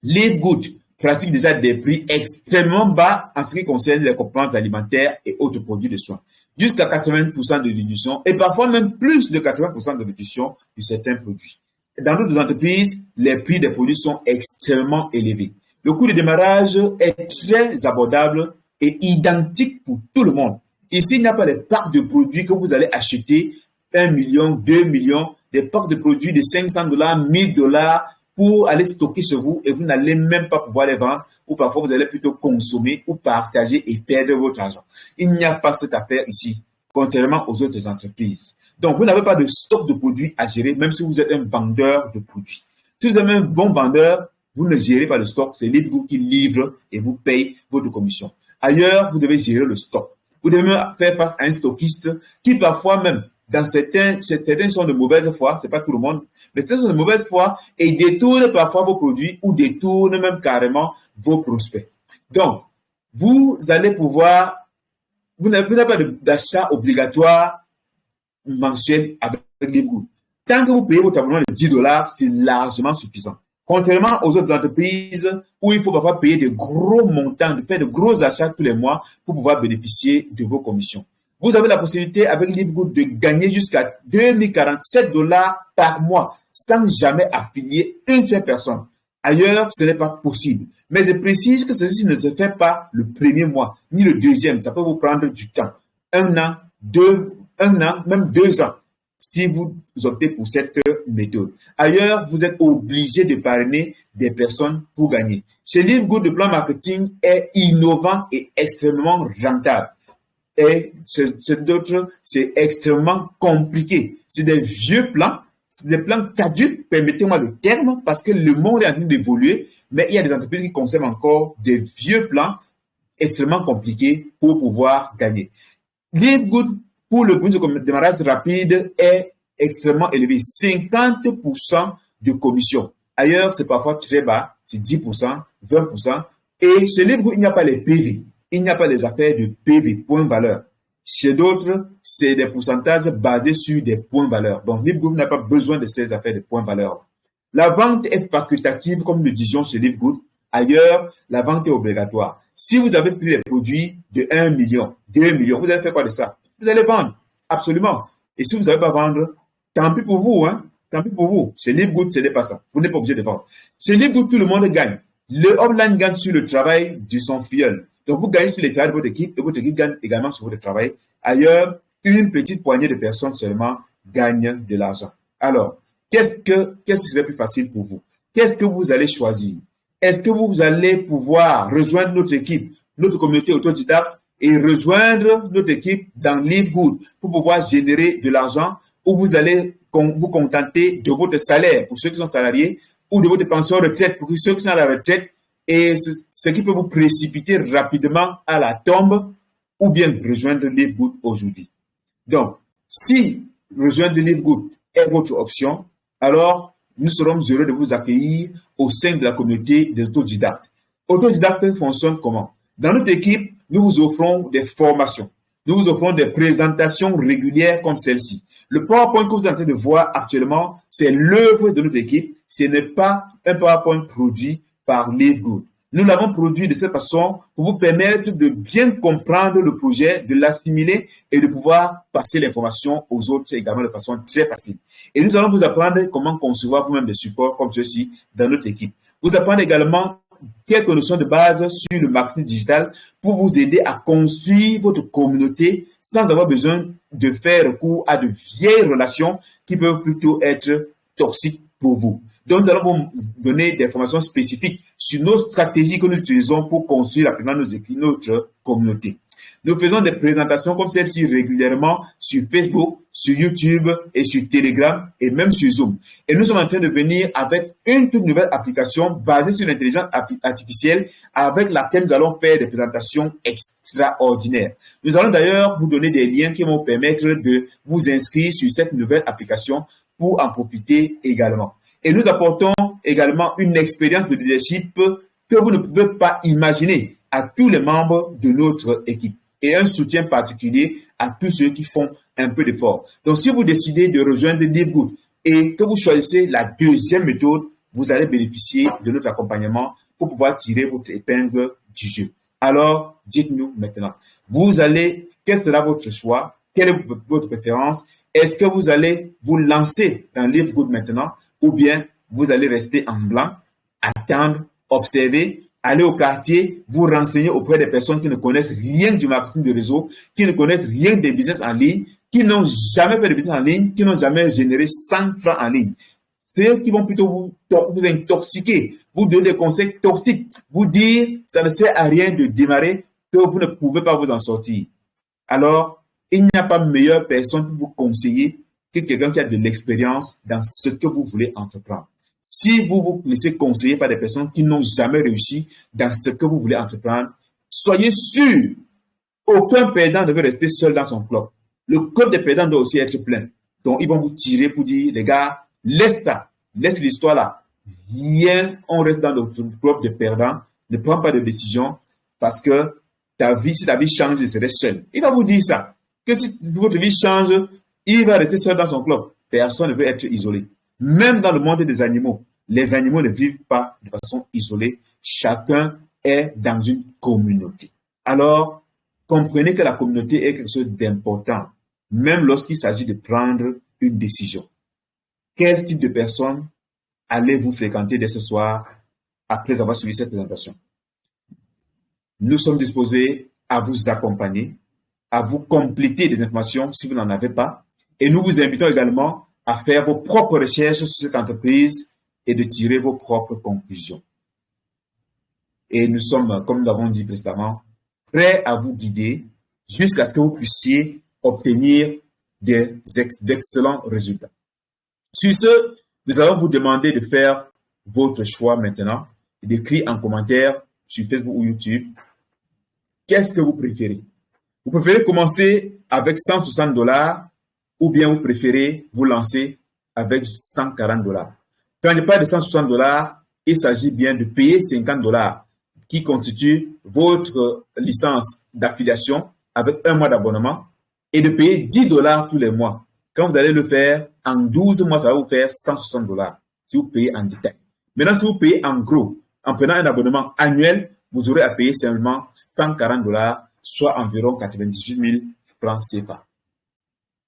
Livegood pratique déjà des prix extrêmement bas en ce qui concerne les compléments alimentaires et autres produits de soins. Jusqu'à 80% de réduction et parfois même plus de 80% de réduction de certains produits. Dans d'autres entreprises, les prix des produits sont extrêmement élevés. Le coût de démarrage est très abordable et identique pour tout le monde. Ici, il n'y a pas de packs de produits que vous allez acheter 1 million, 2 millions, des packs de produits de 500 $, 1000 $ pour aller stocker chez vous et vous n'allez même pas pouvoir les vendre ou parfois vous allez plutôt consommer ou partager et perdre votre argent. Il n'y a pas cette affaire ici, contrairement aux autres entreprises. Donc, vous n'avez pas de stock de produits à gérer, même si vous êtes un vendeur de produits. Si vous êtes un bon vendeur, vous ne gérez pas le stock, c'est Livegood qui livre et vous paye votre commission. Ailleurs, vous devez gérer le stock. Vous devez faire face à un stockiste qui parfois même, dans certains sont de mauvaise foi, c'est pas tout le monde, mais certains sont de mauvaise foi et ils détournent parfois vos produits ou détournent même carrément vos prospects. Donc, vous allez pouvoir, vous n'avez pas d'achat obligatoire mensuel avec Livegood. Tant que vous payez votre abonnement de $10, c'est largement suffisant. Contrairement aux autres entreprises où il faut parfois payer de gros montants, de faire de gros achats tous les mois pour pouvoir bénéficier de vos commissions. Vous avez la possibilité avec Livegood de gagner jusqu'à $2047 par mois sans jamais affilier une seule personne. Ailleurs, ce n'est pas possible. Mais je précise que ceci ne se fait pas le premier mois, ni le deuxième. Ça peut vous prendre du temps. 1 an, 2 ans, même 2 ans, si vous optez pour cette méthode. Ailleurs, vous êtes obligé de parrainer des personnes pour gagner. Chez Livegood, le plan marketing est innovant et extrêmement rentable. Et d'autres, c'est extrêmement compliqué. C'est des vieux plans, c'est des plans caducs, permettez-moi le terme, parce que le monde est en train d'évoluer, mais il y a des entreprises qui conservent encore des vieux plans extrêmement compliqués pour pouvoir gagner. Livegood, pour le bonus de démarrage rapide, est extrêmement élevé, 50% de commission. Ailleurs, c'est parfois très bas, c'est 10%, 20%. Et chez Livegood, il n'y a pas les PV. Il n'y a pas les affaires de PV, point valeur. Chez d'autres, c'est des pourcentages basés sur des points valeur. Donc, Livegood n'a pas besoin de ces affaires de points valeur. La vente est facultative, comme nous disions chez Livegood. Ailleurs, la vente est obligatoire. Si vous avez pris les produits de 1 million, 2 millions, vous allez faire quoi de ça? Vous allez vendre, absolument. Et si vous ne savez pas vendre, tant pis pour vous, hein? Tant pis pour vous. Chez Livegood, ce n'est pas ça. Vous n'êtes pas obligé de vendre. Chez Livegood, tout le monde gagne. Le offline gagne sur le travail de son filleul. Donc, vous gagnez sur le travail de votre équipe et votre équipe gagne également sur votre travail. Ailleurs, une petite poignée de personnes seulement gagnent de l'argent. Alors, qu'est-ce qui serait plus facile pour vous? Qu'est-ce que vous allez choisir? Est-ce que vous allez pouvoir rejoindre notre équipe, notre communauté autodidacte et rejoindre notre équipe dans Livegood pour pouvoir générer de l'argent, ou vous allez vous contenter de votre salaire pour ceux qui sont salariés ou de votre pension retraite pour ceux qui sont à la retraite, et ce qui peut vous précipiter rapidement à la tombe, ou bien rejoindre Livegood aujourd'hui. Donc, si rejoindre Livegood est votre option, alors nous serons heureux de vous accueillir au sein de la communauté des autodidactes. Autodidactes fonctionne comment? Dans notre équipe, nous vous offrons des formations. Nous vous offrons des présentations régulières comme celle-ci. Le PowerPoint que vous êtes en train de voir actuellement, c'est l'œuvre de notre équipe. Ce n'est pas un PowerPoint produit par Livegood. Nous l'avons produit de cette façon pour vous permettre de bien comprendre le projet, de l'assimiler et de pouvoir passer l'information aux autres également de façon très facile. Et nous allons vous apprendre comment concevoir vous-même des supports comme ceci dans notre équipe. Vous apprendre également quelques notions de base sur le marketing digital pour vous aider à construire votre communauté sans avoir besoin de faire recours à de vieilles relations qui peuvent plutôt être toxiques pour vous. Donc, nous allons vous donner des informations spécifiques sur nos stratégies que nous utilisons pour construire rapidement notre communauté. Nous faisons des présentations comme celle-ci régulièrement sur Facebook, sur YouTube et sur Telegram et même sur Zoom. Et nous sommes en train de venir avec une toute nouvelle application basée sur l'intelligence artificielle avec laquelle nous allons faire des présentations extraordinaires. Nous allons d'ailleurs vous donner des liens qui vont vous permettre de vous inscrire sur cette nouvelle application pour en profiter également. Et nous apportons également une expérience de leadership que vous ne pouvez pas imaginer à tous les membres de notre équipe et un soutien particulier à tous ceux qui font un peu d'effort. Donc, si vous décidez de rejoindre Livegood et que vous choisissez la deuxième méthode, vous allez bénéficier de notre accompagnement pour pouvoir tirer votre épingle du jeu. Alors, dites-nous maintenant, quel sera votre choix? Quelle est votre préférence? Est-ce que vous allez vous lancer dans Livegood maintenant ou bien vous allez rester en blanc, attendre, observer, aller au quartier, vous renseigner auprès des personnes qui ne connaissent rien du marketing de réseau, qui ne connaissent rien des business en ligne, qui n'ont jamais fait de business en ligne, qui n'ont jamais généré 100 francs en ligne. Ceux qui vont plutôt vous intoxiquer, vous donner des conseils toxiques, vous dire ça ne sert à rien de démarrer, que vous ne pouvez pas vous en sortir. Alors, il n'y a pas meilleure personne pour vous conseiller que quelqu'un qui a de l'expérience dans ce que vous voulez entreprendre. Si vous vous laissez conseiller par des personnes qui n'ont jamais réussi dans ce que vous voulez entreprendre, soyez sûr, aucun perdant ne veut rester seul dans son club. Le club des perdants doit aussi être plein. Donc, ils vont vous tirer pour dire, les gars, laisse l'histoire là. Viens, on reste dans notre club de perdants. Ne prends pas de décision parce que si ta vie change, il serait seul. Il va vous dire ça. Que si votre vie change, il va rester seul dans son club. Personne ne veut être isolé. Même dans le monde des animaux, les animaux ne vivent pas de façon isolée. Chacun est dans une communauté. Alors, comprenez que la communauté est quelque chose d'important, même lorsqu'il s'agit de prendre une décision. Quel type de personnes allez-vous fréquenter dès ce soir après avoir suivi cette présentation? Nous sommes disposés à vous accompagner, à vous compléter des informations si vous n'en avez pas. Et nous vous invitons également à faire vos propres recherches sur cette entreprise et de tirer vos propres conclusions. Et nous sommes, comme nous l'avons dit précédemment, prêts à vous guider jusqu'à ce que vous puissiez obtenir d'excellents résultats. Sur ce, nous allons vous demander de faire votre choix maintenant et d'écrire en commentaire sur Facebook ou YouTube. Qu'est-ce que vous préférez? Vous préférez commencer avec $160 ou bien vous préférez vous lancer avec $140? Quand je parle de $160, il s'agit bien de payer $50 qui constitue votre licence d'affiliation avec un mois d'abonnement et de payer $10 tous les mois. Quand vous allez le faire en 12 mois, ça va vous faire $160 si vous payez en détail. Maintenant, si vous payez en gros, en prenant un abonnement annuel, vous aurez à payer seulement $140, soit environ 98 000 francs CFA.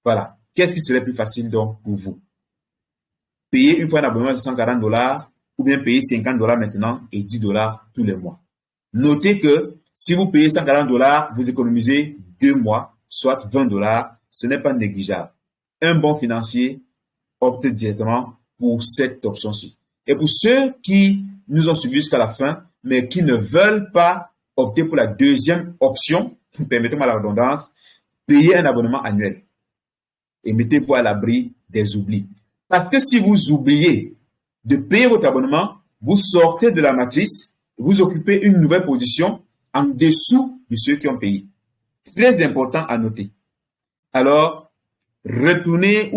Voilà. Qu'est-ce qui serait plus facile donc pour vous? Payer une fois un abonnement de $140 ou bien payer $50 maintenant et $10 tous les mois. Notez que si vous payez $140, vous économisez 2 mois, soit $20. Ce n'est pas négligeable. Un bon financier opte directement pour cette option-ci. Et pour ceux qui nous ont suivis jusqu'à la fin, mais qui ne veulent pas opter pour la deuxième option, permettez-moi la redondance, payez un abonnement annuel et mettez-vous à l'abri des oublis. Parce que si vous oubliez de payer votre abonnement, vous sortez de la matrice, vous occupez une nouvelle position en dessous de ceux qui ont payé. Très important à noter. Alors, retournez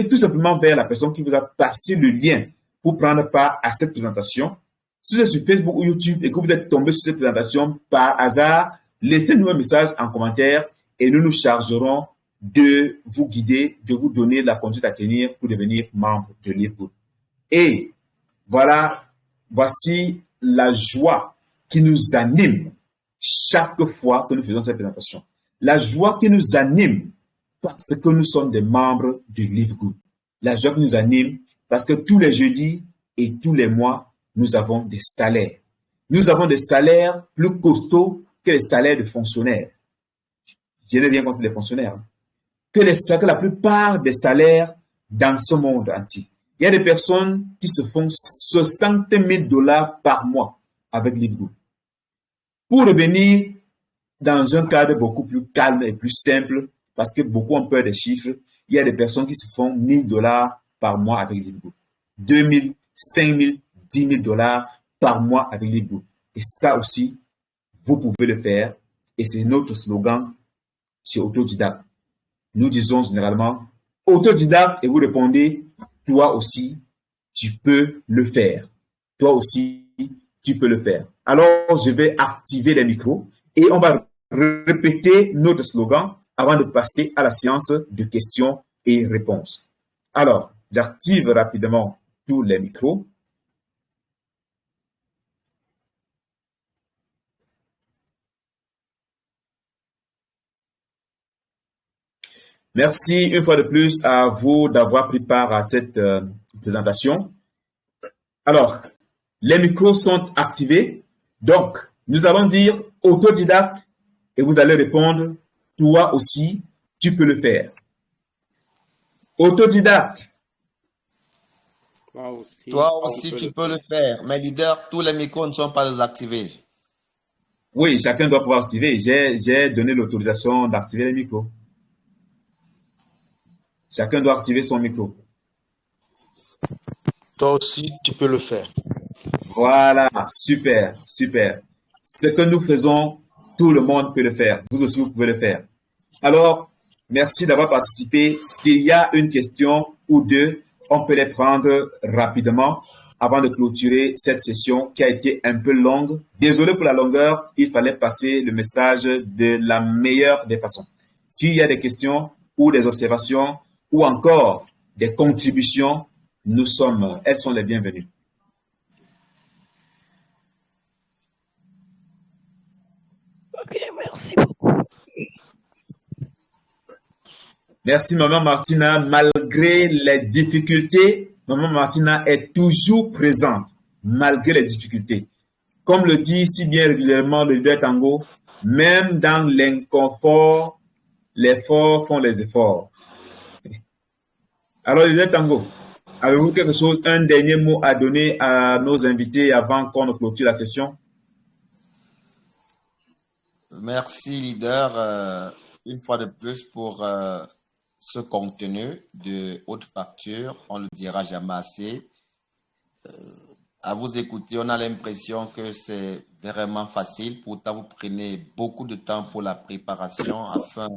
tout simplement vers la personne qui vous a passé le lien pour prendre part à cette présentation. Si vous êtes sur Facebook ou YouTube et que vous êtes tombé sur cette présentation par hasard, laissez-nous un message en commentaire et nous nous chargerons de vous guider, de vous donner la conduite à tenir pour devenir membre de Livegood. Et voilà, voici la joie qui nous anime chaque fois que nous faisons cette présentation. La joie qui nous anime parce que nous sommes des membres de Livegood. La joie qui nous anime parce que tous les jeudis et tous les mois, nous avons des salaires. Nous avons des salaires plus costauds que les salaires de fonctionnaires. Je n'ai rien contre les fonctionnaires. Que la plupart des salaires dans ce monde entier. Il y a des personnes qui se font $60 000 par mois avec Livegood. Pour revenir dans un cadre beaucoup plus calme et plus simple, parce que beaucoup ont peur des chiffres, il y a des personnes qui se font $1 000 par mois avec Livegood. 2 000, 5 000, 10 000 $ par mois avec Livegood. Et ça aussi, vous pouvez le faire. Et c'est notre slogan chez Autodidacte. Nous disons généralement autodidacte et vous répondez, toi aussi, tu peux le faire. Toi aussi, tu peux le faire. Alors, je vais activer les micros et on va répéter notre slogan avant de passer à la séance de questions et réponses. Alors, j'active rapidement tous les micros. Merci une fois de plus à vous d'avoir pris part à cette présentation. Alors, les micros sont activés. Donc, nous allons dire autodidacte et vous allez répondre, toi aussi, tu peux le faire. Autodidacte. Toi aussi, tu peux le faire. Mais leader, tous les micros ne sont pas désactivés. Oui, chacun doit pouvoir activer. J'ai donné l'autorisation d'activer les micros. Chacun doit activer son micro. Toi aussi, tu peux le faire. Voilà, super, super. Ce que nous faisons, tout le monde peut le faire. Vous aussi, vous pouvez le faire. Alors, merci d'avoir participé. S'il y a une question ou deux, on peut les prendre rapidement. avant de clôturer cette session qui a été un peu longue. Désolé pour la longueur, il fallait passer le message de la meilleure des façons. S'il y a des questions ou des observations ou encore des contributions, elles sont les bienvenues. Ok, merci beaucoup. Merci, Maman Martina. Malgré les difficultés, Maman Martina est toujours présente, malgré les difficultés. Comme le dit si bien régulièrement le leader Tango, même dans l'inconfort, les forts font les efforts. Alors, le leader Tango, avez-vous quelque chose, un dernier mot à donner à nos invités avant qu'on ne clôture la session? Merci, leader, une fois de plus pour ce contenu de haute facture. On ne le dira jamais assez. À vous écouter, on a l'impression que c'est vraiment facile. Pourtant, vous prenez beaucoup de temps pour la préparation afin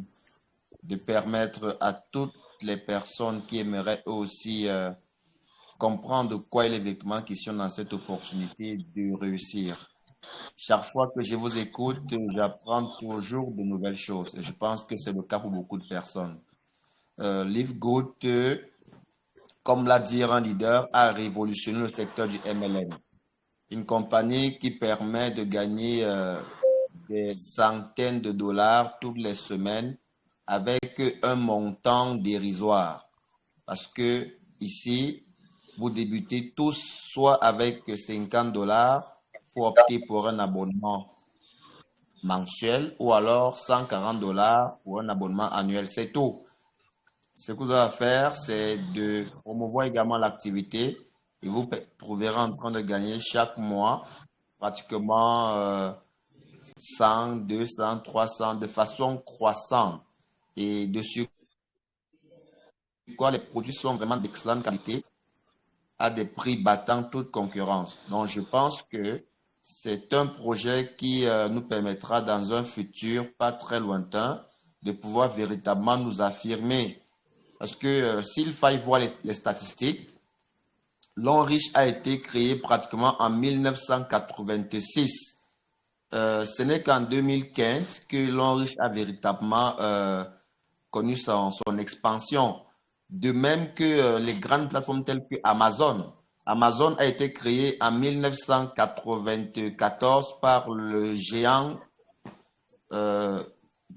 de permettre à toutes les personnes qui aimeraient eux aussi comprendre de quoi il est effectivement question dans cette opportunité de réussir. Chaque fois que je vous écoute, j'apprends toujours de nouvelles choses. Et je pense que c'est le cas pour beaucoup de personnes. Live Good, comme l'a dit un leader, a révolutionné le secteur du MLM. Une compagnie qui permet de gagner des centaines de dollars toutes les semaines avec un montant dérisoire. Parce que ici, vous débutez tous soit avec 50 dollars, il faut opter pour un abonnement mensuel ou alors 140 dollars pour un abonnement annuel. C'est tout. Ce que vous avez à faire, c'est de promouvoir également l'activité et vous trouverez en train de gagner chaque mois pratiquement 100, 200, 300 de façon croissante. Et dessus quoi les produits sont vraiment d'excellente qualité à des prix battant toute concurrence. Donc, je pense que c'est un projet qui nous permettra dans un futur pas très lointain de pouvoir véritablement nous affirmer. Parce que s'il faille voir les statistiques, l'Onrich a été créé pratiquement en 1986. Ce n'est qu'en 2015 que l'Onrich a véritablement connu son expansion. De même que les grandes plateformes telles que Amazon. Amazon a été créé en 1994 par le géant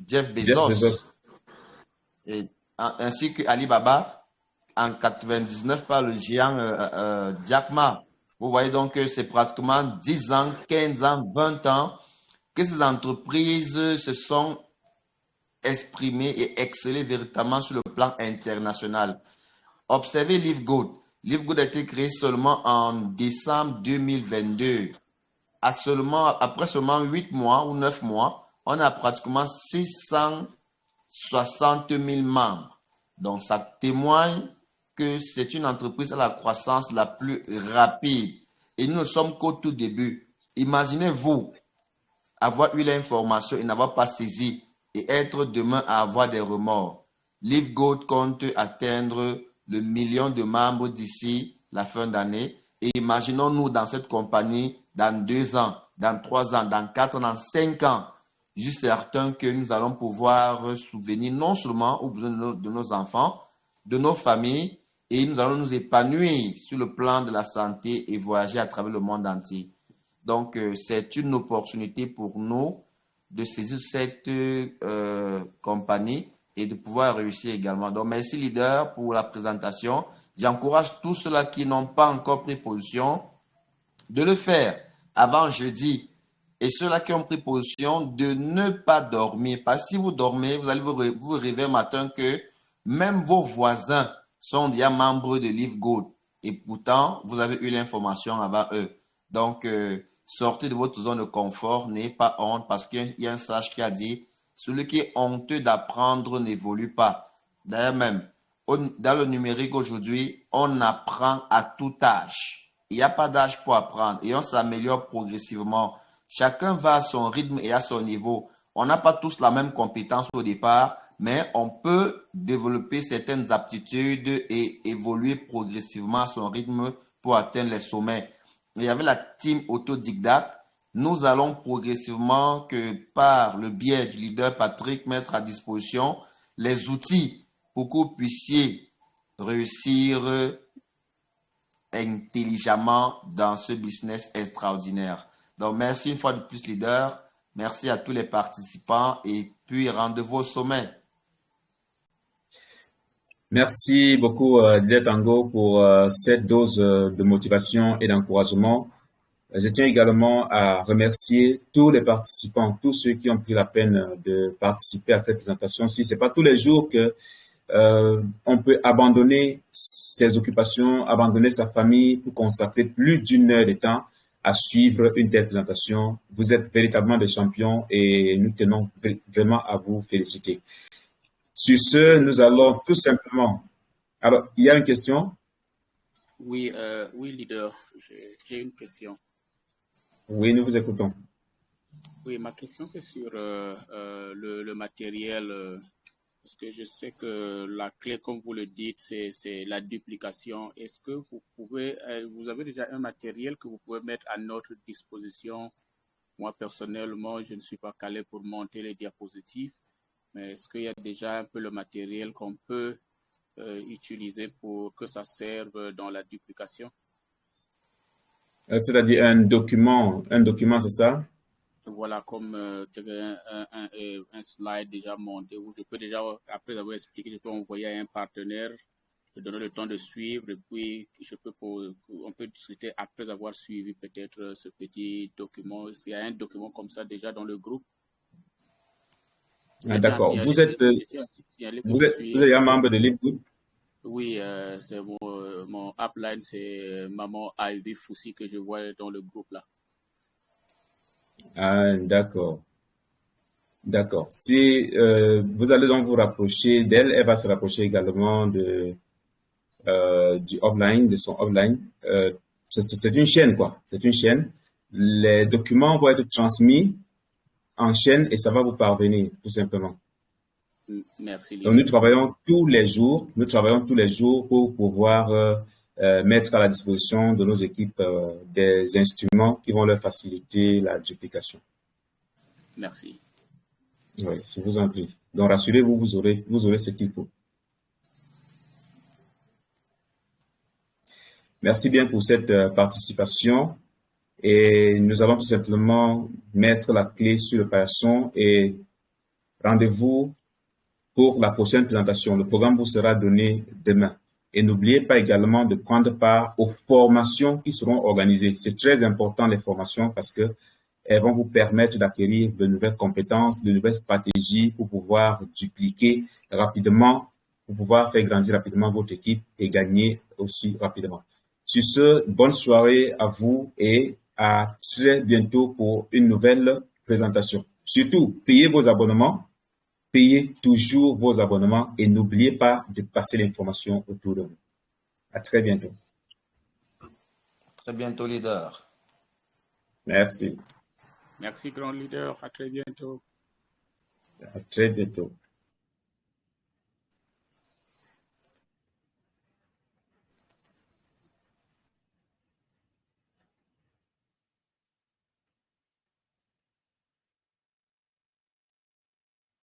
Jeff Bezos. Et, ainsi que Alibaba en 1999 par le géant Jack Ma. Vous voyez donc que c'est pratiquement 10 ans, 15 ans, 20 ans que ces entreprises se sont exprimées et excellées véritablement sur le plan international. Observez Live Good. Live Good a été créé seulement en décembre 2022. Après seulement 8 mois ou 9 mois, on a pratiquement 660 000 membres. Donc, ça témoigne que c'est une entreprise à la croissance la plus rapide. Et nous ne sommes qu'au tout début. Imaginez-vous avoir eu l'information et n'avoir pas saisi et être demain à avoir des remords. Live Good compte atteindre le million de membres d'ici la fin d'année. Et imaginons-nous dans cette compagnie dans 2 ans, dans 3 ans, dans 4 ans, dans 5 ans. Je suis certain que nous allons pouvoir souvenir non seulement aux besoins de nos enfants, de nos familles, et nous allons nous épanouir sur le plan de la santé et voyager à travers le monde entier. Donc, c'est une opportunité pour nous de saisir cette compagnie et de pouvoir réussir également. Donc, merci leader pour la présentation. J'encourage tous ceux-là qui n'ont pas encore pris position de le faire avant jeudi. Et ceux-là qui ont pris position de ne pas dormir. Parce que si vous dormez, vous allez vous réveiller un matin que même vos voisins sont déjà membres de Live Good. Et pourtant, vous avez eu l'information avant eux. Donc, sortez de votre zone de confort, n'ayez pas honte, parce qu'il y a un sage qui a dit, celui qui est honteux d'apprendre n'évolue pas. D'ailleurs même, dans le numérique aujourd'hui, on apprend à tout âge. Il n'y a pas d'âge pour apprendre et on s'améliore progressivement. Chacun va à son rythme et à son niveau. On n'a pas tous la même compétence au départ, mais on peut développer certaines aptitudes et évoluer progressivement à son rythme pour atteindre les sommets. Et avec la team autodidacte, nous allons progressivement que par le biais du leader Patrick mettre à disposition les outils pour que vous puissiez réussir intelligemment dans ce business extraordinaire. Donc, merci une fois de plus, leader. Merci à tous les participants et puis rendez-vous au sommet. Merci beaucoup, Didier Tango, pour cette dose de motivation et d'encouragement. Je tiens également à remercier tous les participants, tous ceux qui ont pris la peine de participer à cette présentation. Si c'est pas tous les jours que on peut abandonner ses occupations, abandonner sa famille pour consacrer plus d'une heure de temps à suivre une telle présentation. Vous êtes véritablement des champions et nous tenons vraiment à vous féliciter. Sur ce, nous allons tout simplement... Alors, il y a une question? Oui, oui, leader, j'ai une question. Oui, nous vous écoutons. Oui, ma question c'est sur le matériel, parce que je sais que la clé, comme vous le dites, c'est la duplication. Est-ce que vous avez déjà un matériel que vous pouvez mettre à notre disposition? Moi, personnellement, je ne suis pas calé pour monter les diapositives, mais est-ce qu'il y a déjà un peu le matériel qu'on peut utiliser pour que ça serve dans la duplication? C'est-à-dire un document, c'est ça? Voilà, comme un slide déjà monté où je peux déjà, après avoir expliqué, je peux envoyer à un partenaire, je donner le temps de suivre et puis on peut discuter après avoir suivi peut-être ce petit document. S'il y a un document comme ça déjà dans le groupe. Ah, d'accord. Vous êtes un membre de l'IPGroup? Oui, c'est mon upline, c'est Maman Ivy Foussi que je vois dans le groupe là. Ah, d'accord. D'accord. Si vous allez donc vous rapprocher d'elle, elle va se rapprocher également du offline, de son offline. C'est une chaîne, quoi. C'est une chaîne. Les documents vont être transmis en chaîne et ça va vous parvenir, tout simplement. Merci. Donc, nous travaillons tous les jours. Nous travaillons tous les jours pour pouvoir mettre à la disposition de nos équipes des instruments qui vont leur faciliter la duplication. Merci. Oui, je vous en prie. Donc, rassurez-vous, vous aurez ce qu'il faut. Merci bien pour cette participation. Et nous allons tout simplement mettre la clé sur le paillasson et rendez-vous pour la prochaine présentation. Le programme vous sera donné demain. Et n'oubliez pas également de prendre part aux formations qui seront organisées. C'est très important, les formations, parce que elles vont vous permettre d'acquérir de nouvelles compétences, de nouvelles stratégies pour pouvoir dupliquer rapidement, pour pouvoir faire grandir rapidement votre équipe et gagner aussi rapidement. Sur ce, bonne soirée à vous et à très bientôt pour une nouvelle présentation. Surtout, payez vos abonnements, payez toujours vos abonnements et n'oubliez pas de passer l'information autour de vous. À très bientôt. Très bientôt, leader. Merci. Merci, grand leader. À très bientôt. À très bientôt.